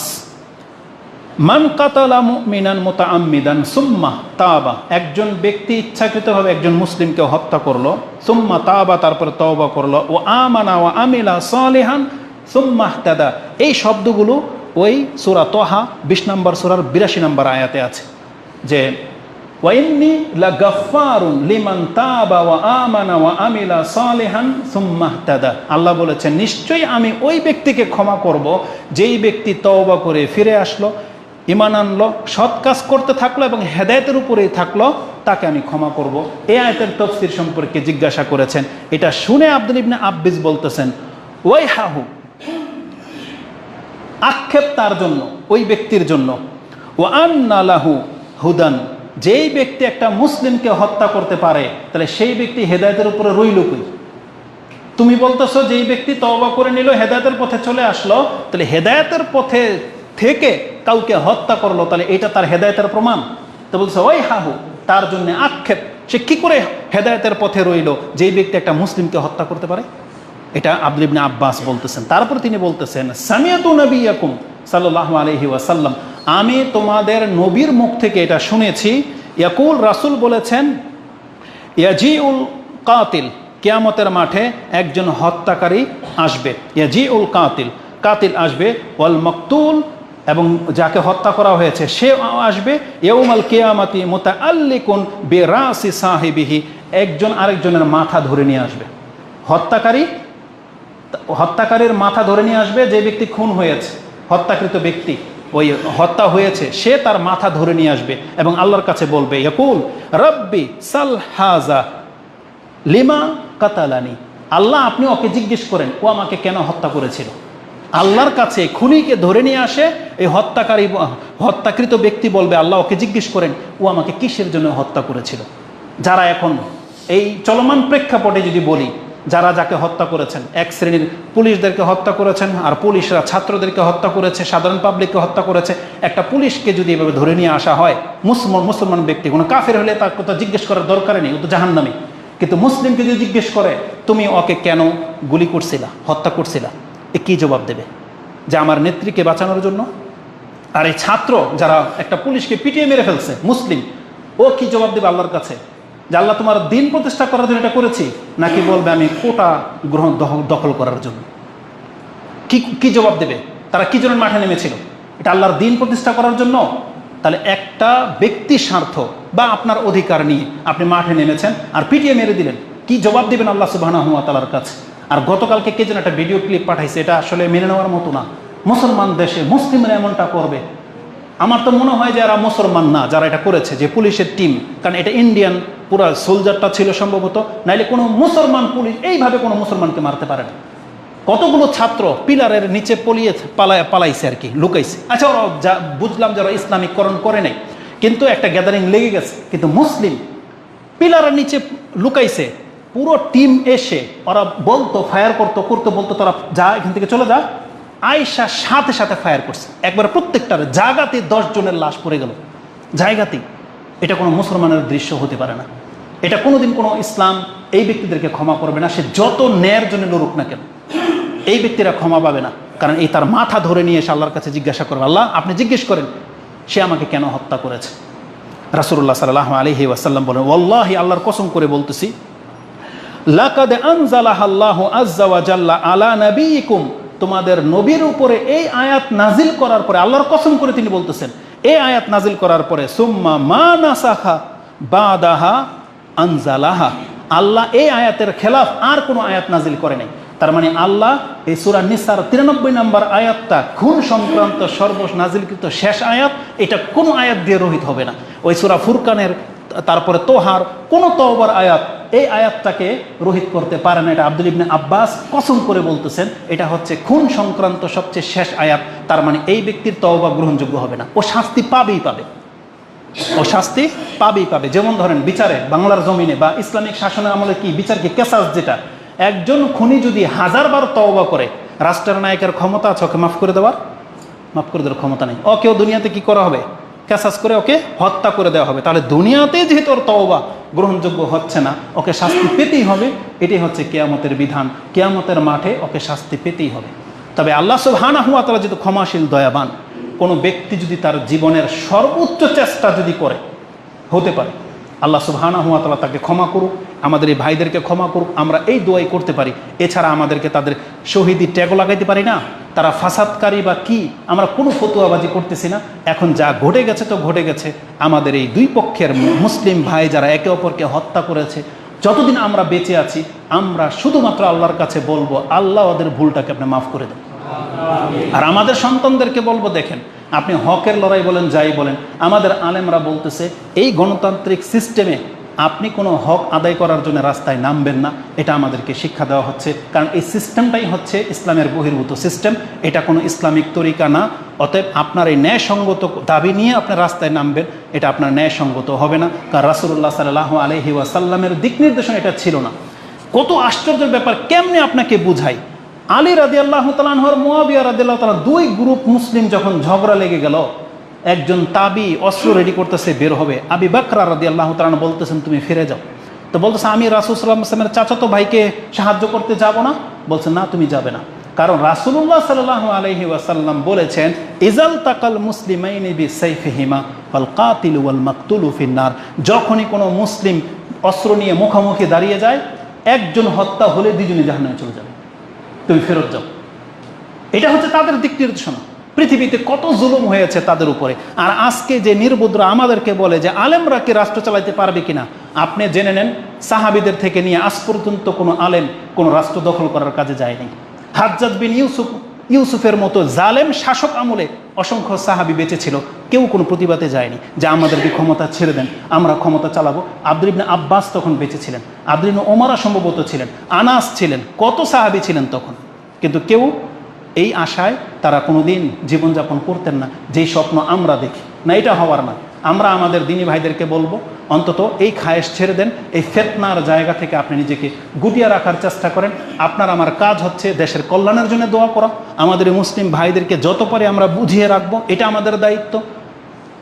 মান কাতালা মুমিনান মুতাআম্মিদান সুম্মা তাবা, একজন ব্যক্তি ইচ্ছাকৃতভাবে একজন মুসলিমকে হত্যা করলো, সুম্মা তাবা তারপরে তওবা করলো, ও আমানা ওয়া আমিলা সালিহান সুম্মা ইহতাদা, এই শব্দগুলো ওই সূরা তাহা 20 নম্বর সূরার 82 নম্বর আয়াতে আছে, যে ওয়া ইন্নী লাগাফফারুন লিমান তাবা ওয়া আমানা ওয়া আমিলা সালিহান সুম্মা ইহতাদা, আল্লাহ বলেছেন নিশ্চয়ই আমি ওই ব্যক্তিকে ক্ষমা করব যেই ব্যক্তি তওবা করে ফিরে আসলো, ঈমান আনলো, সৎ কাজ করতে থাকলো এবং হেদায়েতের উপরেই থাকলো, তাকে আমি ক্ষমা করব। এই আয়াতের তাফসীর সম্পর্কে জিজ্ঞাসা করেছেন। এটা শুনে আব্দুল ইবনে আব্বাস বলতেছেন, ওয়াইহাহু, আক্ষেপ তার জন্য, ওই ব্যক্তির জন্য, ওয়া আন্না লাহু হুদান, যেই ব্যক্তি একটা মুসলিমকে হত্যা করতে পারে তাহলে সেই ব্যক্তি হেদায়েতের উপরে রইল কই? তুমি বলতেছো যেই ব্যক্তি তওবা করে নিল, হেদায়েতের পথে চলে আসলো, তাহলে হেদায়েতের পথে থেকে কাউকে হত্যা করলো, তাহলে এটা তার হেদায়েতের প্রমাণ? তো বলছে ওই হাহু, তার জন্য আক্ষেপ, সে কি করে হেদায়েতের পথে রইল যেই ব্যক্তি একটা মুসলিমকে হত্যা করতে পারে? এটা আব্দুল ইবনে আব্বাস বলতেছেন। তারপর তিনি বলতেছেন, সামিয়াতু নবিয়াকুম সাল্লাল্লাহু আলাইহি ওয়াসাল্লাম, আমি তোমাদের নবীর মুখ থেকে এটা শুনেছি, ইয়াকুল, রাসূল বলেছেন, ইয়াজিউল কাতিল, কিয়ামতের মাঠে একজন হত্যাকারী আসবে, ইয়াজিউল কাতিল, কাতিল আসবে, ওয়াল মাকতুল, এবং যাকে হত্যা করা হয়েছে সে আসবে, ইয়াউমাল কিয়ামাতি মুতাআল্লিকুন বিরাসি সাহিবিহি, একজন আরেকজনের মাথা ধরে নিয়ে আসবে। হত্যাকারীর মাথা ধরে নিয়ে আসবে, যে ব্যক্তি খুন হয়েছে, হত্যাকৃত ব্যক্তি, ওই হত্যা হয়েছে, সে তার মাথা ধরে নিয়ে আসবে এবং আল্লাহর কাছে বলবে, ইয়াকুল রব্বি সাল হাজা লিমা কাতালানি, আল্লাহ আপনি ওকে জিজ্ঞেস করেন ও আমাকে কেন হত্যা করেছিল। আল্লাহর কাছে খুনিকে ধরে নিয়ে আসে এই হত্যাকৃত ব্যক্তি বলবে, আল্লাহ ওকে জিজ্ঞেস করেন ও আমাকে কিসের জন্য হত্যা করেছিল। যারা এখন এই চলমান প্রেক্ষাপটে যদি বলি, যারা যাকে হত্যা করেছেন, এক শ্রেণীর পুলিশদেরকে হত্যা করেছেন, আর পুলিশরা ছাত্রদেরকে হত্যা করেছে, সাধারণ পাবলিককে হত্যা করেছে। একটা পুলিশকে যদি এভাবে ধরে নিয়ে আসা হয়, মুসলমান ব্যক্তি, কোনো কাফের হলে তার কথা জিজ্ঞেস করার দরকার নেই, ও তো জাহান্নামী। কিন্তু মুসলিমকে যদি জিজ্ঞেস করে তুমি ওকে কেন গুলি করছিলা, হত্যা করছিলা, এ কী জবাব দেবে? যে আমার নেত্রীকে বাঁচানোর জন্য। আর এই ছাত্র যারা একটা পুলিশকে পিটিয়ে মেরে ফেলছে, মুসলিম, ও কি জবাব দেবে আল্লাহর কাছে? যে আল্লাহ তোমার দিন প্রতিষ্ঠা করার জন্য এটা করেছি, নাকি বলবে আমি কোটা গ্রহণ দখল করার জন্য? কি জবাব দেবে? তারা কি জন্য মাঠে নেমেছিল? এটা আল্লাহর দিন প্রতিষ্ঠা করার জন্য। তাহলে একটা ব্যক্তি স্বার্থ বা আপনার অধিকার নিয়ে আপনি মাঠে নেমেছেন আর পিটিয়ে মেরে দিলেন, কি জবাব দিবেন আল্লাহ সুবহানাহু ওয়া তাআলার কাছে? আর গতকালকে কে যেন একটা ভিডিও ক্লিপ পাঠাইছে, এটা আসলে মেনে নেওয়ার মতো না। মুসলমান দেশে মুসলিমরা এমনটা করবে? আমার তো মনে হয় যে এরা মুসলমান না যারা এটা করেছে, যে পুলিশের টিম, কারণ এটা ইন্ডিয়ান পুরা সোলজারটা ছিল সম্ভবত, নাইলে কোনো মুসলমান পুলিশ এইভাবে কোনো মুসলমানকে মারতে পারে না। কতগুলো ছাত্র পিলারের নিচে পালাইছে আর কি, লুকাইছে। আচ্ছা, ওরা বুঝলাম যে ওরা ইসলামিকরণ করে নাই, কিন্তু একটা গ্যাদারিং লেগে গেছে। কিন্তু মুসলিম পিলারের নিচে লুকাইছে, পুরো টিম এসে ওরা বলতো, ফায়ার করতে বলতো তোরা যা এখান থেকে চলে যা, আয়েশা সাথে সাথে ফায়ার করছে একবার, প্রত্যেকটার জায়গাতে 10 জনের লাশ পড়ে গেল জায়গাতেই। এটা কোনো মুসলমানের দৃশ্য হতে পারে না। এটা কোনোদিন কোনো ইসলাম এই ব্যক্তিদেরকে ক্ষমা করবে না, সে যত ন্যায়ের জন্য লড়ুক না কেন, এই ব্যক্তিরা ক্ষমা পাবে না। কারণ এই তার মাথা ধরে নিয়ে এসে আল্লাহর কাছে জিজ্ঞাসা করবে, আল্লাহ আপনি জিজ্ঞেস করেন সে আমাকে কেন হত্যা করেছে। রাসূলুল্লাহ সাল্লাল্লাহু আলাইহি ওয়াসাল্লাম বলেন, ওয়াল্লাহি আল্লাহর কসম করে বলতেছি, লাকাদ আনজালাহাল্লাহু আযজা ওয়া জাল্লা আলা নাবিয়িকুম, তোমাদের নবীর উপরে এই আয়াত নাজিল করার পরে, আল্লাহর কসম করে তিনি বলতেছেন, এই আয়াত নাজিল করার পরে সুম্মা মা নাসাখা বাদাহা আনজালাহা, আল্লাহ এই আয়াতের খেলাফ আর কোনো আয়াত নাজিল করে নাই। তার মানে আল্লাহ এই সূরা নিসার 93 নম্বর আয়াতটা খুন সংক্রান্ত সর্বশেষ নাজিলকৃত শেষ আয়াত, এটা কোনো আয়াত দিয়ে রহিত হবে না। ওই সূরা ফুরকানের তারপরে তোহার কোনো তওবার আয়াত এই আয়াতটাকে রহিত করতে পারে না। এটা আব্দুল ইবনে আব্বাস কসম করে বলতেছেন, এটা হচ্ছে খুন সংক্রান্ত সবচেয়ে শেষ আয়াত। তার মানে এই ব্যক্তির তওবা গ্রহণযোগ্য হবে না, ও শাস্তি পাবেই পাবে, ও শাস্তি পাবেই পাবে। যেমন ধরেন বিচারে বাংলার জমিনে বা ইসলামিক শাসনের আমলে কি বিচার কি কেসাস, যেটা একজন খুনি যদি 1000 বার তওবা করে, রাষ্ট্রের নায়কের ক্ষমতা আছে ওকে মাফ করে দেওয়ার? মাফ করে দেওয়ার ক্ষমতা নেই। ওকেও দুনিয়াতে কি করা হবে? কেসাস করে ওকে হত্যা করে দেওয়া হবে। তাহলে দুনিয়াতে যেহেতু ওর তওবা গ্রহণযোগ্য হচ্ছে না, ওকে শাস্তি পেতেই হবে। এটাই হচ্ছে কিয়ামতের বিধান, কিয়ামতের মাঠে ওকে শাস্তি পেতেই হবে। তবে আল্লাহ সুবহানাহু ওয়া তাআলা যেহেতু ক্ষমাশীল দয়াবান, কোনো ব্যক্তি যদি তার জীবনের সর্বোচ্চ চেষ্টা যদি করে, হতে পারে আল্লাহ সুবহানাহু ওয়া তাআলা তাকে ক্ষমা করুক, আমাদের এই ভাইদেরকে ক্ষমা করুক। আমরা এই দোয়াই করতে পারি। এছাড়া আমাদেরকে তাদের শহীদি ট্যাগও লাগাইতে পারি না। তারা ফাসাদকারী বা কি, আমরা কোনো ফতুয়াবাজি করতেছি না। এখন যা ঘটে গেছে তো ঘটে গেছে। আমাদের এই দুই পক্ষের মুসলিম ভাই যারা একে অপরকে হত্যা করেছে, যতদিন আমরা বেঁচে আছি আমরা শুধুমাত্র আল্লাহর কাছে বলবো, আল্লাহ ওদের ভুলটাকে আপনি মাফ করে দেন। আর আমাদের সন্তানদেরকে বলবো, দেখেন আপনি হকের লড়াই বলেন, যাই বলেন, আমাদের আলেমরা বলতেছে এই গণতান্ত্রিক সিস্টেমে আপনি কোনো হক আদায় করার জন্য রাস্তায় নামবেন না। এটা আমাদেরকে শিক্ষা দেওয়া হচ্ছে, কারণ এই সিস্টেমটাই হচ্ছে ইসলামের বহির্ভূত সিস্টেম, এটা কোনো ইসলামিক তরিকা না। অতএব আপনার এই ন্যায়সঙ্গত দাবি নিয়ে আপনার রাস্তায় নামবেন, এটা আপনার ন্যায়সঙ্গত হবে না। কারণ রাসূলুল্লাহ সাল্লাল্লাহু আলাইহি ওয়াসাল্লামের দিক নির্দেশনা এটা ছিল না। কত আশ্চর্যের ব্যাপার, কেমনে আপনাকে বুঝাই। আলী রাদিয়াল্লাহু তাআলা আনহু আর মুয়াবিয়া রাদিয়াল্লাহু তাআলা, দুই গ্রুপ মুসলিম যখন ঝগড়া লেগে গেল, একজন তাবি অস্ত্র রেডি করতেছে, বের হবে। আবু বকর রাদিয়াল্লাহু তাআলা বলতেছেন তুমি ফিরে যাও। তো বলতেছে আমি রাসূল সাল্লাল্লাহু আলাইহি ওয়াসাল্লামের চাচাতো ভাইকে সাহায্য করতে যাব না। বলছেন না, তুমি যাবে না। কারণ রাসূলুল্লাহ সাল্লাল্লাহু আলাইহি ওয়াসাল্লাম বলেছেন, ইজাল তাকাল মুসলিমাইনি বিসাইফিহিমা ওয়াল কাতিল ওয়াল মাকতুলু ফিন্নার, যখনই কোনো মুসলিম অস্ত্র নিয়ে মুখোমুখি দাঁড়িয়ে যায়, একজন হত্যা হলে দুজনে জাহান্নামে চলে যাবে, তুমি ফেরত যাও। এটা হচ্ছে তাদের দিক নির্দেশনা। পৃথিবীতে কত জুলুম হয়েছে তাদের উপরে। আর আজকে যে নির্বুদ্র আমাদেরকে বলে যে আলেমরা কি রাষ্ট্র চালাইতে পারবে কিনা, আপনি জেনে নেন সাহাবীদের থেকে নিয়ে আজ পর্যন্ত কোনো আলেম কোনো রাষ্ট্র দখল করার কাজে যায়নি। হাজ্জাজ বিন ইউসুফের মতো জালেম শাসক আমলে অসংখ্য সাহাবী বেঁচে ছিল, কেউ কোনো প্রতিবাদে যায়নি যে আমাদেরকে ক্ষমতা ছেড়ে দেন, আমরা ক্ষমতা চালাবো। আব্দুল ইবনে আব্বাস তখন বেঁচে ছিলেন, আব্দুল ইবনে ওমর সম্ভবত ছিলেন, আনাস ছিলেন, কত সাহাবী ছিলেন তখন। কিন্তু কেউ এই আশায় তারা কোনোদিন জীবনযাপন করতেন না যেই স্বপ্ন আমরা দেখি না, এটা হওয়ার না। আমরা আমাদের দিনী ভাইদেরকে বলবো, অন্তত এই খায়েশ ছেড়ে দেন, এই ফিতনার জায়গা থেকে আপনি নিজেকে গুটিয়ে রাখার চেষ্টা করেন। আপনার আমার কাজ হচ্ছে দেশের কল্যাণের জন্য দোয়া করা। আমাদের মুসলিম ভাইদেরকে যত পারে আমরা বুঝিয়ে রাখবো, এটা আমাদের দায়িত্ব।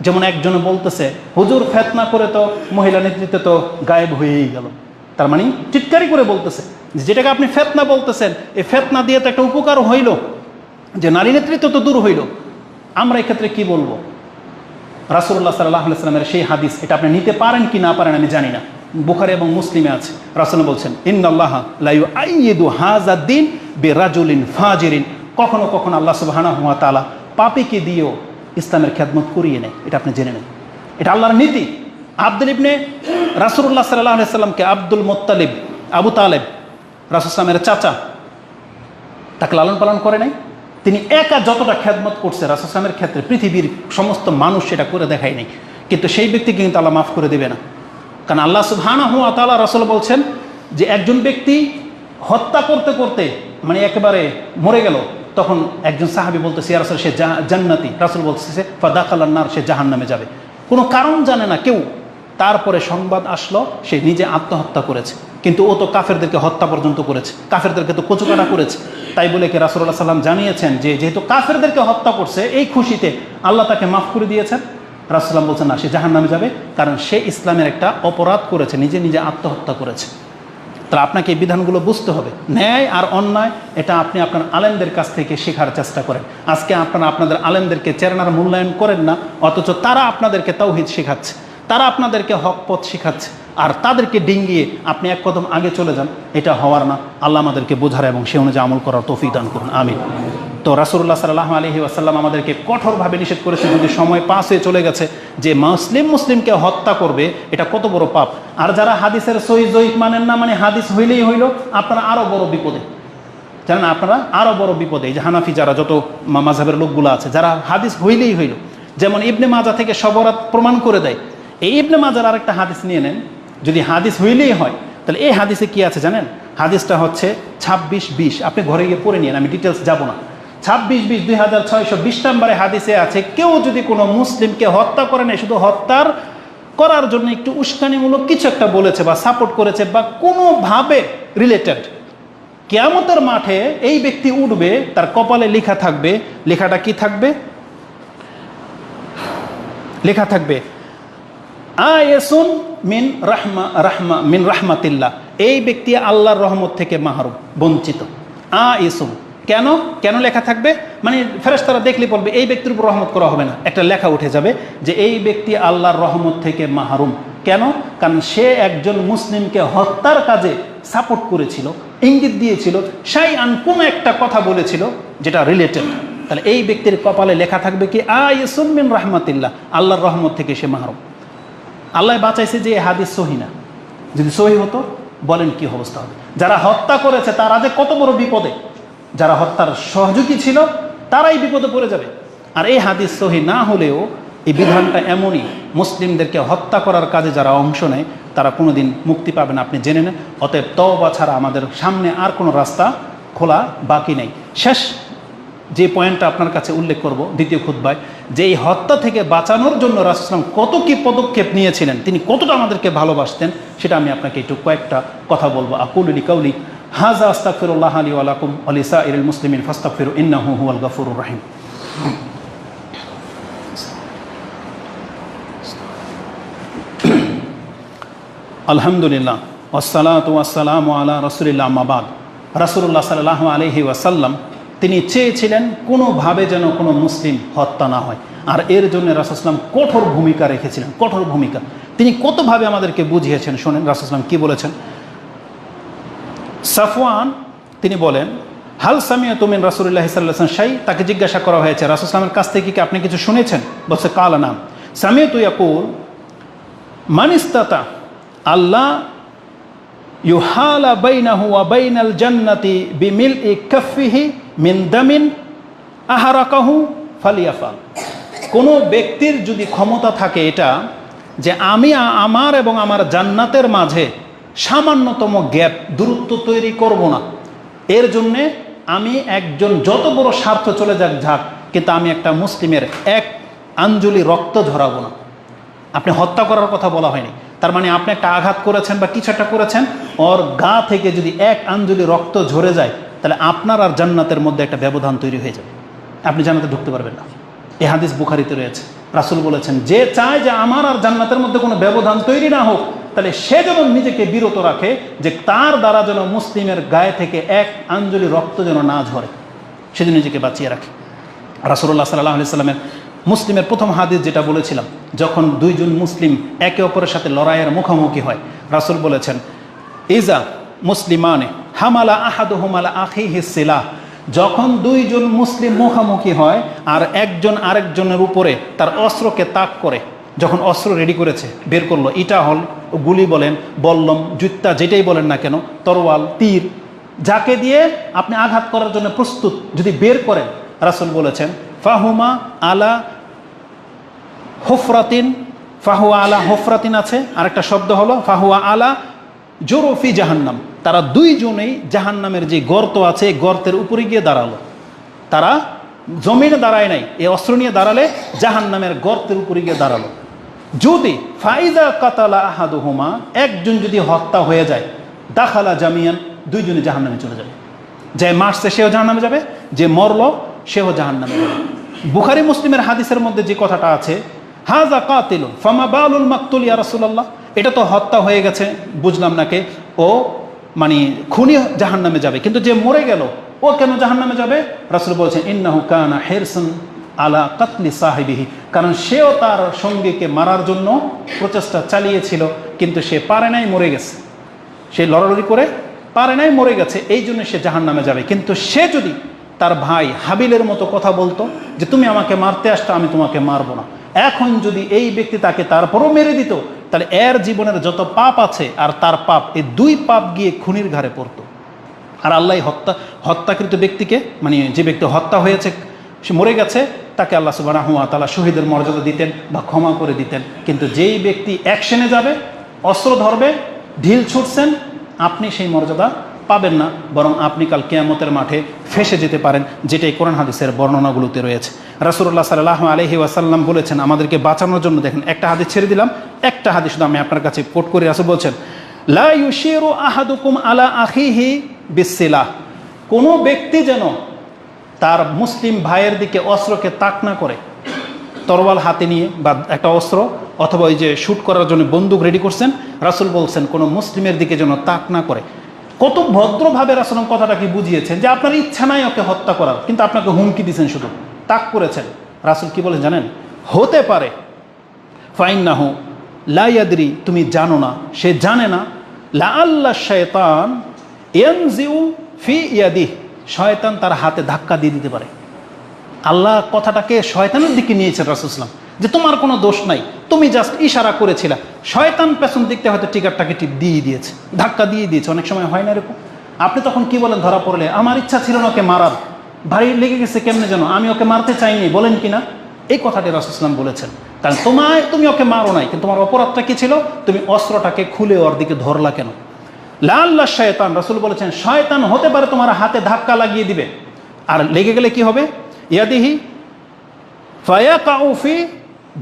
যেমন একজন বলতেছে, হুজুর ফিতনা করে তো মহিলা নেতৃত্ব তো গায়েব হয়েই গেল। তার মানে চিৎকারি করে বলতেছে যেটাকে আপনি ফিতনা বলতেছেন, এই ফিতনা দিয়ে তো একটা উপকার হইল, যে নারী নেতৃত্ব তো দূর হইল। আমরা এক্ষেত্রে কি বলবো? রাসূলুল্লাহ সাল্লাল্লাহু আলাইহি ওয়াসাল্লামের সেই হাদিস, এটা আপনি নিতে পারেন কি না পারেন আমি জানি না, বুখারী এবং মুসলিমে আছে। রাসূল বলছেন, ইন্নাল্লাহা লা ইউআইয়িদু হাযাদ দ্বীন বিরাজুলিন ফাজিরিন। কখনো কখনো আল্লাহ সুবহানাহু ওয়া তাআলা পাপীকে দিয়েও ইসলামের খেদমত করিয়ে নেয়, এটা আপনি জেনে নেন। এটা আল্লাহর নীতি। আব্দুল ইবনে রাসূলুল্লাহ সাল্লাল্লাহু আলাইহি সাল্লামকে আব্দুল মুত্তালিব, আবু তালেব রাসূল সাল্লামের চাচা, তাকে লালন পালন করে নাই। তিনি একা যতটা খেদমত করছে রাসূল সাল্লামের ক্ষেত্রে পৃথিবীর সমস্ত মানুষ সেটা করে দেখায় নাই। কিন্তু সেই ব্যক্তিকে কিন্তু আল্লাহ মাফ করে দেবে না। কারণ আল্লাহ সুবহানাহু ওয়া তাআলা রাসূল বলছেন যে একজন ব্যক্তি হত্যা করতে করতে মানে একেবারে মরে গেল, তখন একজন সাহাবী বলতেছে ইয়া রাসূল সে জান্নাতি, রাসূল বলতেছে ফাদাখালান নার, সে জাহান্নামে যাবে। কোনো কারণ জানে না কেউ, তারপরে সংবাদ আসলো সে নিজে আত্মহত্যা করেছে। কিন্তু ও তো কাফেরদেরকে হত্যা পর্যন্ত করেছে, কাফেরদেরকে তো কচুকাটা করেছে। তাই বলে কি রাসূলুল্লাহ সাল্লাম জানিয়েছেন যে যেহেতু কাফেরদেরকে হত্যা করছে এই খুশিতে আল্লাহ তাকে মাফ করে দিয়েছেন? রাসূল সাল্লাম বলছেন না, সে জাহান্নামে যাবে, কারণ সে ইসলামের একটা অপরাধ করেছে, নিজে নিজে আত্মহত্যা করেছে। তাহলে আপনাকে এই বিধানগুলো বুঝতে হবে। ন্যায় আর অন্যায় এটা আপনি আপনার আলেমদের কাছ থেকে শেখার চেষ্টা করেন। আজকে আপনারা আপনাদের আলেমদেরকে চেতনার মূল্যায়ন করেন না, অথচ তারা আপনাদেরকে তাওহীদ শেখাচ্ছে, তারা আপনাদেরকে হক পথ শেখাচ্ছে, আর তাদেরকে ডিঙ্গিয়ে আপনি এক কদম আগে চলে যান। এটা হওয়ার না। আল্লাহ আমাদেরকে বোঝার এবং সে অনুযায়ী আমল করার তৌফিক দান করুন, আমিন। তো রাসূলুল্লাহ সাল্লাল্লাহু আলাইহি ওয়াসাল্লাম আমাদেরকে কঠোরভাবে নিষেধ করেছে, যদি সময় পাস হয়ে চলে গেছে, যে মুসলিমকে হত্যা করবে এটা কত বড় পাপ। আর যারা হাদিসের সহিহ জয়ীফ মানেন না, মানে হাদিস হইলেই হইল, আপনারা আরও বড় বিপদে জানেন, আপনারা আরও বড় বিপদে। এই যে হানাফি যারা যত মাযহাবের লোকগুলো আছে, যারা হাদিস হইলেই হইল, যেমন ইবনে মাজা থেকে সবরাত প্রমাণ করে দেয়, এই ইবনে মাজার আরেকটা হাদিস নিয়ে নেন, যদি হাদিস হইলেই হয় তাহলে এই হাদিসে কি আছে জানেন? হাদিসটা হচ্ছে 26-20, আপনি ঘরে গিয়ে পড়ে নিন, আমি ডিটেলস যাব না। 26-20 2620 নম্বরে হাদিসে আছে, কেউ যদি কোনো মুসলিমকে হত্যা করে না, শুধু হত্যার করার জন্য একটু উস্কানিমূলক কিছু একটা বলেছে বা সাপোর্ট করেছে বা কোনোভাবে রিলেটেড, কিয়ামতের মাঠে এই ব্যক্তি উঠবে, তার কপালে লেখা থাকবে, লেখাটা কি থাকবে? লেখা থাকবে আয়াসুন মিন রাহমাতিল্লাহ, এই ব্যক্তি আল্লাহর রহমত থেকে মাহরুম, বঞ্চিত। আয়াসুন কেন কেন লেখা থাকবে? মানে ফেরেশতারা দেখলে বলবে এই ব্যক্তির উপর রহমত করা হবে না, একটা লেখা উঠে যাবে যে এই ব্যক্তি আল্লাহর রহমত থেকে মাহরুম। কেন? কারণ সে একজন মুসলিমকে হত্যার কাজে সাপোর্ট করেছিল, ইঙ্গিত দিয়েছিল, কোনো একটা কথা বলেছিল যেটা রিলেটেড। তাহলে এই ব্যক্তির কপালে লেখা থাকবে কি আয়াসুন মিন রাহমাতিল্লাহ, আল্লাহর রহমত থেকে সে মাহরুম। আল্লাহ বাঁচাইছে যে হাদিস সহি না, যদি সহি হতো বলেন কি অবস্থা হবে? যারা হত্যা করেছে তারা যে কত বড় বিপদে, যারা হত্যার সহযোগী ছিল তারাই বিপদে পড়ে যাবে। আর এই হাদিস সহি না হলেও এই বিধানটা এমনই, মুসলিমদেরকে হত্যা করার কাজে যারা অংশ নেয় তারা কোনোদিন মুক্তি পাবে না, আপনি জেনে নেন। অতএব তওবা ছাড়া আমাদের সামনে আর কোনো রাস্তা খোলা বাকি নেই। শেষ যে পয়েন্টটা আপনার কাছে উল্লেখ করব দ্বিতীয় খুতবায়, যে এই হত্যা থেকে বাঁচানোর জন্য রাসূল সাল্লাল্লাহু আলাইহি ওয়াসাল্লাম কত কি পদক্ষেপ নিয়েছিলেন, তিনি কতটা আমাদেরকে ভালোবাসতেন, সেটা আমি আপনাকে একটু কয়েকটা কথা বলবো। আকুলু লিকাউলি হাযা আস্তাগফিরুল্লাহ লি ওয়া লাকুম ওয়া লিসাইরিল মুসলিমিন ফাস্তাগফিরু ইন্নাহু হুয়াল গফুরুর রহিম। আলহামদুলিল্লাহ ওয়াসসালাতু ওয়াসসালামু আলা রাসূলিল্লাহ, আম্মা বাদ। রাসূলুল্লাহ সাল্লাল্লাহু আলাইহি ওয়াসাল্লাম তিনি চেয়েছিলেন কোনোভাবে যেন কোনো মুসলিম হত্যা না হয়, আর এর জন্য রাসূল সাল্লাল্লাহু আলাইহি ওয়াসাল্লাম কঠোর ভূমিকা রেখেছিলেন, কঠোর ভূমিকা। তিনি কতভাবে আমাদেরকে বুঝিয়েছেন, শোনেন রাসূল সাল্লাল্লাহু আলাইহি ওয়াসাল্লাম কি বলেছেন। সাফওয়ান তিনি বলেন, হাল সামিআতু মিন রাসূলিল্লাহি সাল্লাল্লাহু আলাইহি ওয়াসাল্লাম শাই, তাকে জিজ্ঞাসা করা হয়েছে রাসূল সাল্লাল্লাহু আলাইহি ওয়াসাল্লামের কাছ থেকে কি আপনি কিছু শুনেছেন? বলছে কালা নাম। সামিআতু ইয়াকুল মান ইসতাতা আল্লাহ ইউহালা বাইনাহু ওয়া বাইনাল জান্নাতি বিমিলই কাফিহি মিন দামিন আহারাকাহু ফালিয়াফাল। কোনো ব্যক্তির যদি ক্ষমতা থাকে এটা যে আমি আমার এবং আমার জান্নাতের মাঝে সামান্যতম গ্যাপ, দূরত্ব তৈরি করব না, এর জন্যে আমি একজন যত বড় স্বার্থ চলে যাক, কিন্তু আমি একটা মুসলিমের এক আঞ্জলি রক্ত ঝরাবো না। আপনি হত্যা করার কথা বলা হয়নি, তার মানে আপনি একটা আঘাত করেছেন বা কিছু একটা করেছেন, ওর গা থেকে যদি এক আঞ্জলি রক্ত ঝরে যায় তাহলে আপনার আর জান্নাতের মধ্যে একটা ব্যবধান তৈরি হয়ে যাবে, আপনি জান্নাতে ঢুকতে পারবেন না। এই হাদিস বুখারীতে রয়েছে। রাসূল বলেছেন যে চায় যে আমার আর জান্নাতের মধ্যে কোনো ব্যবধান তৈরি না হোক, তাহলে সে যেন নিজেকে বিরত রাখে যে তার দ্বারা যেন মুসলিমের গায়ে থেকে এক আঞ্জলি রক্ত যেন না ঝরে, সেজন্য নিজেকে বাঁচিয়ে রাখে। রাসূলুল্লাহ সাল্লাল্লাহু আলাইহি ওয়াসাল্লামের মুসলিমের প্রথম হাদিস যেটা বলেছিলাম, যখন দুইজন মুসলিম একে অপরের সাথে লড়াইয়ের মুখোমুখি হয়, রাসূল বলেছেন ইজা মুসলিমানে হামালা আহাদুহুমা আলা আখিহি সিলাহ, যখন দুইজন মুসলিম মুখোমুখি হয় আর একজন আরেকজনের উপরে তার অস্ত্রকে তাক করে, যখন অস্ত্র রেডি করেছে, বের করলো, ইটা হল, গুলি বলেন, বল্লম, জুত্তা, যেটাই বলেন না কেন, তরোয়াল, তীর, যাকে দিয়ে আপনি আঘাত করার জন্য প্রস্তুত যদি বের করেন, রাসূল বলেছেন ফাহুমা আলা হুফরাতিন, ফাহুয়া আলা হুফরাতিন আছে, আরেকটা শব্দ হলো ফাহুয়া আলা জোরফি জাহান্নাম, তারা দুইজনেই জাহান্নামের যে গর্ত আছে গর্তের উপরে গিয়ে দাঁড়ালো। তারা জমিনে দাঁড়ায় নাই, এই অস্ত্র নিয়ে দাঁড়ালে জাহান্নামের গর্তের উপরে গিয়ে দাঁড়ালো। যদি ফাইজা কাতালা আহাদুহুমা, একজন যদি হত্যা হয়ে যায়, দাখালা জামিয়ান, দুইজনে জাহান্নামে চলে যাবে। যে মারছে সেও জাহান্নামে যাবে, যে মরল সেও জাহান্নামে যাবে। বুখারী মুসলিমের হাদিসের মধ্যে যে কথাটা আছে, হাজা কাতিলুন ফামা বালুল মাকতুল ইয়া রাসূলুল্লাহ, এটা তো হত্যা হয়ে গেছে, বুঝলাম নাকি, ও মানে খুনি জাহান্নামে যাবে, কিন্তু যে মরে গেল ও কেন জাহান্নামে যাবে? রাসূল বলেছেন ইন্নাহু কানা হিরসুন আলা কাতলি সাহিবিহি, কারণ সেও তার সঙ্গীকে মারার জন্য প্রচেষ্টা চালিয়েছিল, কিন্তু সে পারে নাই, মরে গেছে। সে লড়ালড়ি করে পারে নাই, মরে গেছে, এই জন্য সে জাহান্নামে যাবে। কিন্তু সে যদি তার ভাই হাবিলের মতো কথা বলতো যে তুমি আমাকে মারতে আসছো, আমি তোমাকে মারবো না, এখন যদি এই ব্যক্তি তাকে তারপরও মেরে দিত, তাহলে এর জীবনের যত পাপ আছে আর তার পাপ, এই দুই পাপ গিয়ে খুনির ঘাড়ে পড়তো। আর আল্লাহ হত্যাকৃত ব্যক্তিকে, মানে যে ব্যক্তি হত্যা হয়েছে, সে মরে গেছে, তাকে আল্লাহ সুবহানাহু ওয়া তাআলা শহীদের মর্যাদা দিতেন বা ক্ষমা করে দিতেন। কিন্তু যেই ব্যক্তি অ্যাকশনে যাবে, অস্ত্র ধরবে, ঢিল ছুটছেন, আপনি সেই মর্যাদা পাবেন না, বরং আপনি কাল কিয়ামতের মাঠে ফেসে যেতে পারেন, যেটাই কোরআন হাদিসের বর্ণনাগুলোতে রয়েছে। রাসূলুল্লাহ সাল্লাল্লাহু আলাইহি ওয়াসাল্লাম বলেছেন আমাদেরকে বাঁচানোর জন্য, দেখেন একটা হাদিস ছেড়ে দিলাম, একটা হাদিস শুধু আমি আপনার কাছে কোট করি। রাসূল বলছেন লা ইউশিরু আহাদুকুম আলা আখিহি বিসসিলাহ, কোনো ব্যক্তি যেন তার মুসলিম ভাইয়ের দিকে অস্ত্রকে তাক না করে, তরোয়াল হাতে নিয়ে বা একটা অস্ত্র অথবা ওই যে শ্যুট করার জন্য বন্দুক রেডি করছেন, রাসূল বলছেন কোনো মুসলিমের দিকে যেন তাক না করে। কত ভদ্রভাবে রাসূল কথাটাকে বুঝিয়েছেন যে আপনার ইচ্ছা নাই ওকে হত্যা করার, কিন্তু আপনাকে হুমকি দিয়েছেন, শুধু তাক করেছেন। রাসূল কি বলেন জানেন? হতে পারে ফাইন্নাহু লা ইয়াদরি, তুমি জানো না, সে জানে না, লা আল্লাহ শায়তান ইয়ানজিউ ফি ইয়াদিহি, শয়তান তার হাতে ধাক্কা দিয়ে দিতে পারে। আল্লাহ কথাটাকে শয়তানের দিকে নিয়েছেন রাসূল সাল্লাল্লাহু আলাইহি ওয়াসাল্লাম, যে তোমার কোনো দোষ নাই, তুমি জাস্ট ইশারা করেছিলা, শয়তান পেছন দিকতে হয়তো টিকারটাকে টিপ দিয়ে দিয়েছে, ধাক্কা দিয়ে দিয়েছে। অনেক সময় হয় না এরকম? আপনি তখন কি বলেন ধরা পড়লে, আমার ইচ্ছা ছিল না ওকে মারার, ভারী লেগে গেছে কেমনে যেন, আমি ওকে মারতে চাইনি, বলেন কি না? এই কথাটি রাসূল সাল্লাল্লাহু আলাইহি ওয়াসাল্লাম বলেছেন। কারণ তুমি ওকে মারো নাই, কিন্তু তোমার অপরাধটা কি ছিল? তুমি অস্ত্রটাকে খুলে ওর দিকে ধরলা কেন? লা আল্লাহ শায়তান, রাসূল বলেছেন শয়তান হতে পারে তোমার হাতে ধাক্কা লাগিয়ে দিবে, আর লেগে গেলে কি হবে? ইয়াদিহি ফায়াকাউ ফি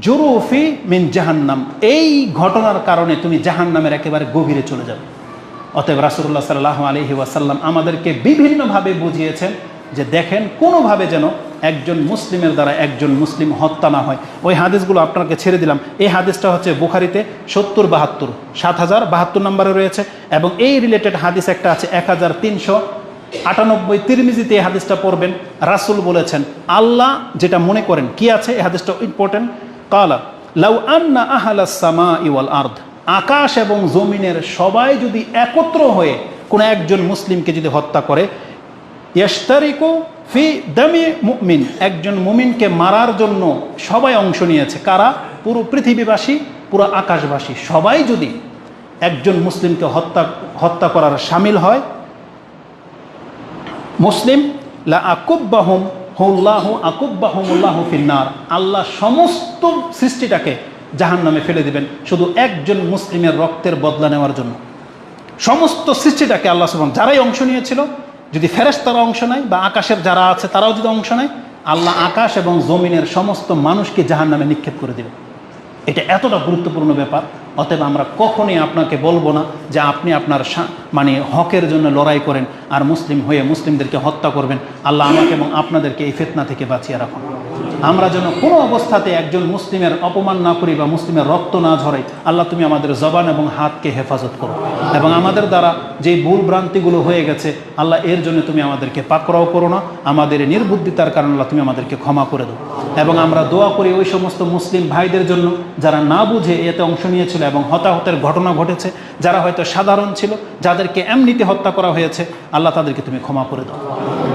জুরুফি মিন জাহান্নাম, এই ঘটনার কারণে তুমি জাহান্নামের একেবারে গভীরে চলে যাবে। অতএব রাসূলুল্লাহ সাল্লাল্লাহু আলাইহি ওয়াসাল্লাম আমাদেরকে বিভিন্নভাবে বুঝিয়েছেন যে দেখেন কোনোভাবে যেন একজন মুসলিমের দ্বারা একজন মুসলিম হত্যা না হয়। ওই হাদিসগুলো আপনাকে ছেড়ে দিলাম। এই হাদিসটা হচ্ছে বুখারীতে 7072 নম্বরে রয়েছে, এবং এই রিলেটেড হাদিস একটা আছে 1398, তিরমিজিতে এই হাদিসটা পড়বেন। রাসূল বলেছেন আল্লাহ যেটা মনে করেন, কি আছে এই হাদিসটা ইম্পর্টেন্ট, কালা লাউ আন্না আহলাস সামাই ওয়াল আরদ, আকাশ এবং জমিনের সবাই যদি একত্র হয়ে কোনো একজন মুসলিমকে যদি হত্যা করে, ইয়াশতারিকু ফি দামি মুমিন, একজন মুমিনকে মারার জন্য সবাই অংশ নিয়েছে, কারা? পুরো পৃথিবীবাসী, পুরো আকাশবাসী সবাই যদি একজন মুসলিমকে হত্যা করার শামিল হয়, মুসলিম, লা আকুব্বাহুম হুল্লাহু আকুব্বাহুমুল্লাহু ফিন্নার, আল্লাহ সমস্ত সৃষ্টিটাকে জাহান্নামে ফেলে দিবেন শুধু একজন মুসলিমের রক্তের বদলা নেওয়ার জন্য। সমস্ত সৃষ্টিটাকে আল্লাহ সুবহানাহু, যারাই অংশ নিয়েছিল, যদি ফেরেশতারা অংশ নেয় বা আকাশের যারা আছে তারাও যদি অংশ নেয়, আল্লাহ আকাশ এবং জমিনের সমস্ত মানুষকে জাহান্নামে নিক্ষেপ করে দেবে। এটা এতটা গুরুত্বপূর্ণ ব্যাপার। অতএব আমরা কখনোই আপনাকে বলবো না যে আপনি আপনার মানে হকের জন্য লড়াই করেন আর মুসলিম হয়ে মুসলিমদেরকে হত্যা করবেন। আল্লাহ আমাকে এবং আপনাদেরকে এই ফিতনা থেকে বাঁচিয়ে রাখুন। আমরা যেন কোনো অবস্থাতে একজন মুসলিমের অপমান না করি বা মুসলিমের রক্ত না ঝরাই। আল্লাহ তুমি আমাদের জবান এবং হাতকে হেফাজত করো, এবং আমাদের দ্বারা যে ভুল ভ্রান্তিগুলো হয়ে গেছে আল্লাহ এর জন্য তুমি আমাদেরকে পাকড়াও করো না, আমাদের নির্বুদ্ধিতার কারণে আল্লাহ তুমি আমাদেরকে ক্ষমা করে দাও। এবং আমরা দোয়া করি ওই সমস্ত মুসলিম ভাইদের জন্য যারা না বুঝে এতে অংশ নিয়েছিল এবং হতাহতের ঘটনা ঘটেছে, যারা হয়তো সাধারণ ছিল, যাদেরকে এমনিতে হত্যা করা হয়েছে, আল্লাহ তাদেরকে তুমি ক্ষমা করে দাও।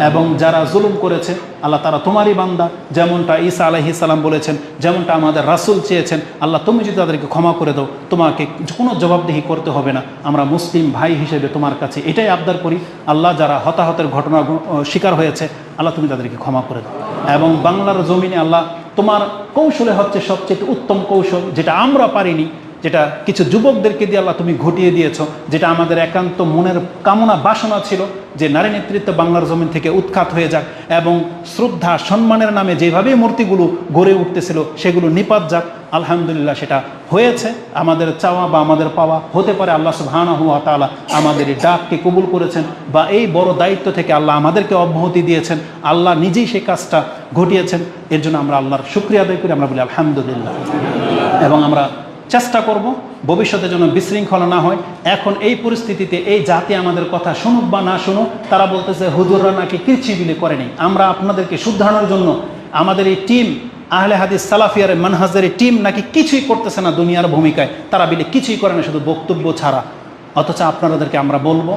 এবং যারা জুলুম করেছে আল্লাহ তারা তোমারই বান্দা, যেমনটা ঈসা আলাইহিস সালাম বলেছেন, যেমনটা আমাদের রাসূল চেয়েছেন। আল্লাহ তুমি যদি তাদেরকে ক্ষমা করে দাও, তোমাকে কোনো জবাবদিহি করতে হবে না। আমরা মুসলিম ভাই হিসেবে তোমার কাছে এটাই আবদার করি, আল্লাহ যারা হতাহতের ঘটনা শিকার হয়েছে, আল্লাহ তুমি তাদেরকে ক্ষমা করে দাও। এবং বাংলার জমিনে আল্লাহ তোমার কৌশলে হচ্ছে সবচেয়ে উত্তম কৌশল, যেটা আমরা পারিনি, যেটা কিছু যুবকদেরকে দিয়ে আল্লাহ তুমি ঘটিয়ে দিয়েছো, যেটা আমাদের একান্ত মনের কামনা বাসনা ছিল যে নারী নেতৃত্ব বাংলার জমিন থেকে উৎখাত হয়ে যাক এবং শ্রদ্ধা সম্মানের নামে যেভাবে মূর্তিগুলো গড়ে উঠতেছিল সেগুলো নিপাত যাক। আলহামদুলিল্লাহ সেটা হয়েছে। আমাদের চাওয়া বা আমাদের পাওয়া হতে পারে আল্লাহ সুবহানাহু ওয়া তাআলা আমাদের এই ডাককে কবুল করেছেন, বা এই বড় দায়িত্ব থেকে আল্লাহ আমাদেরকে অব্যাহতি দিয়েছেন, আল্লাহ নিজেই সেই কাজটা ঘটিয়েছেন। এর জন্য আমরা আল্লাহর শুকরিয়া আদায় করি, আমরা বলি আলহামদুলিল্লাহ। এবং আমরা চেষ্টা করব ভবিষ্যতে যেন বিশৃঙ্খলা না হয়। এখন এই পরিস্থিতিতে এই জাতি আমাদের কথা শুনুক বা না শুনুক, তারা বলতেছে হুজুররা নাকি কিছুই বিলি করেনি। আমরা আপনাদেরকে শুধরানোর জন্য আমাদের এই টিম, আহলে হাদিস সালাফিয়ার মানহাজের এই টিম নাকি কিছুই করতেছে না দুনিয়ার ভূমিকায়, তারা বিলে কিছুই করে না শুধু বক্তব্য ছাড়া। অথচ আপনাদেরকে আমরা বলবো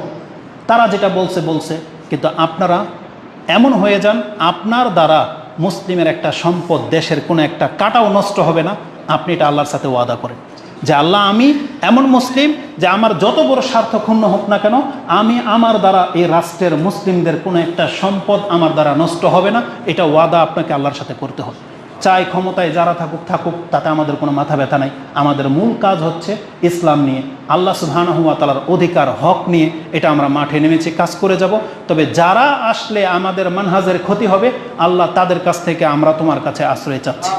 তারা যেটা বলছে বলছে, কিন্তু আপনারা এমন হয়ে যান আপনার দ্বারা মুসলিমের একটা সম্পদ, দেশের কোনো একটা কাটাও নষ্ট হবে না। আপনি এটা আল্লাহর সাথে ওয়াদা করেন যে আল্লাহ আমি এমন মুসলিম যে আমার যত বড় স্বার্থ ক্ষুণ্ণ হোক না কেন, আমি আমার দ্বারা এই রাষ্ট্রের মুসলিমদের কোনো একটা সম্পদ আমার দ্বারা নষ্ট হবে না। এটা ওয়াদা আপনাকে আল্লাহর সাথে করতে হবে। চাই ক্ষমতায় যারা থাকুক থাকুক, তাতে আমাদের কোনো মাথা ব্যথা নাই। আমাদের মূল কাজ হচ্ছে ইসলাম নিয়ে, আল্লাহ সুবহানাহু ওয়া তাআলার অধিকার হক নিয়ে এটা আমরা মাঠে নেমেছি, কাজ করে যাব। তবে যারা আসলে আমাদের মানহাজের ক্ষতি হবে, আল্লাহ তাদের কাছ থেকে আমরা তোমার কাছে আশ্রয় চাচ্ছি।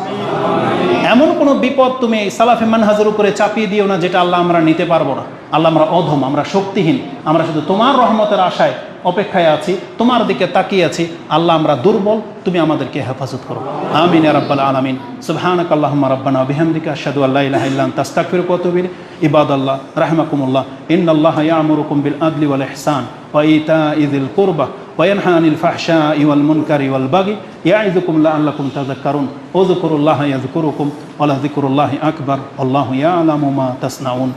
এমন কোনো বিপদ তুমি সালাফি মানহাজের উপরে চাপিয়ে দিও না যেটা আল্লাহ আমরা নিতে পারবো না। আল্লাহ আমরা অধম, আমরা শক্তিহীন, আমরা শুধু তোমার রহমতের আশায় অপেক্ষায় আছি, তোমার দিকে তাকিয়ে আছি। আল্লাহ আমরা দুর্বল, তুমি আমাদেরকে হেফাজত করো। আমিন ইয়া রাব্বাল আলামিন। সুবহানাকা আল্লাহুম্মা রাব্বানা ওয়া বিহামদিকা আশহাদু আল্লা ইলাহা ইল্লা আনতা আস্তাগফিরুকা ওয়া আতুবু ইলাইক। ইবাদাল্লাহ রাহিমাকুমুল্লাহ, ইন্নাল্লাহা ইয়া'মুরুকুম বিল আদলি ওয়াল ইহসান ওয়া ইতা'i যিল কুরবা ওয়া ইয়ানহা আনিল ফাহশা'i ওয়াল মুনকারি ওয়াল বাগি ইয়া'iযুকুম লাআল্লাকুম তাযাক্কারুন। উযকুরুল্লাহা ইয়াযকুরুকুম ওয়া লাযিকরুল্লাহি আকবার। আল্লাহু ইয়া'লামু মা তাসনাউন।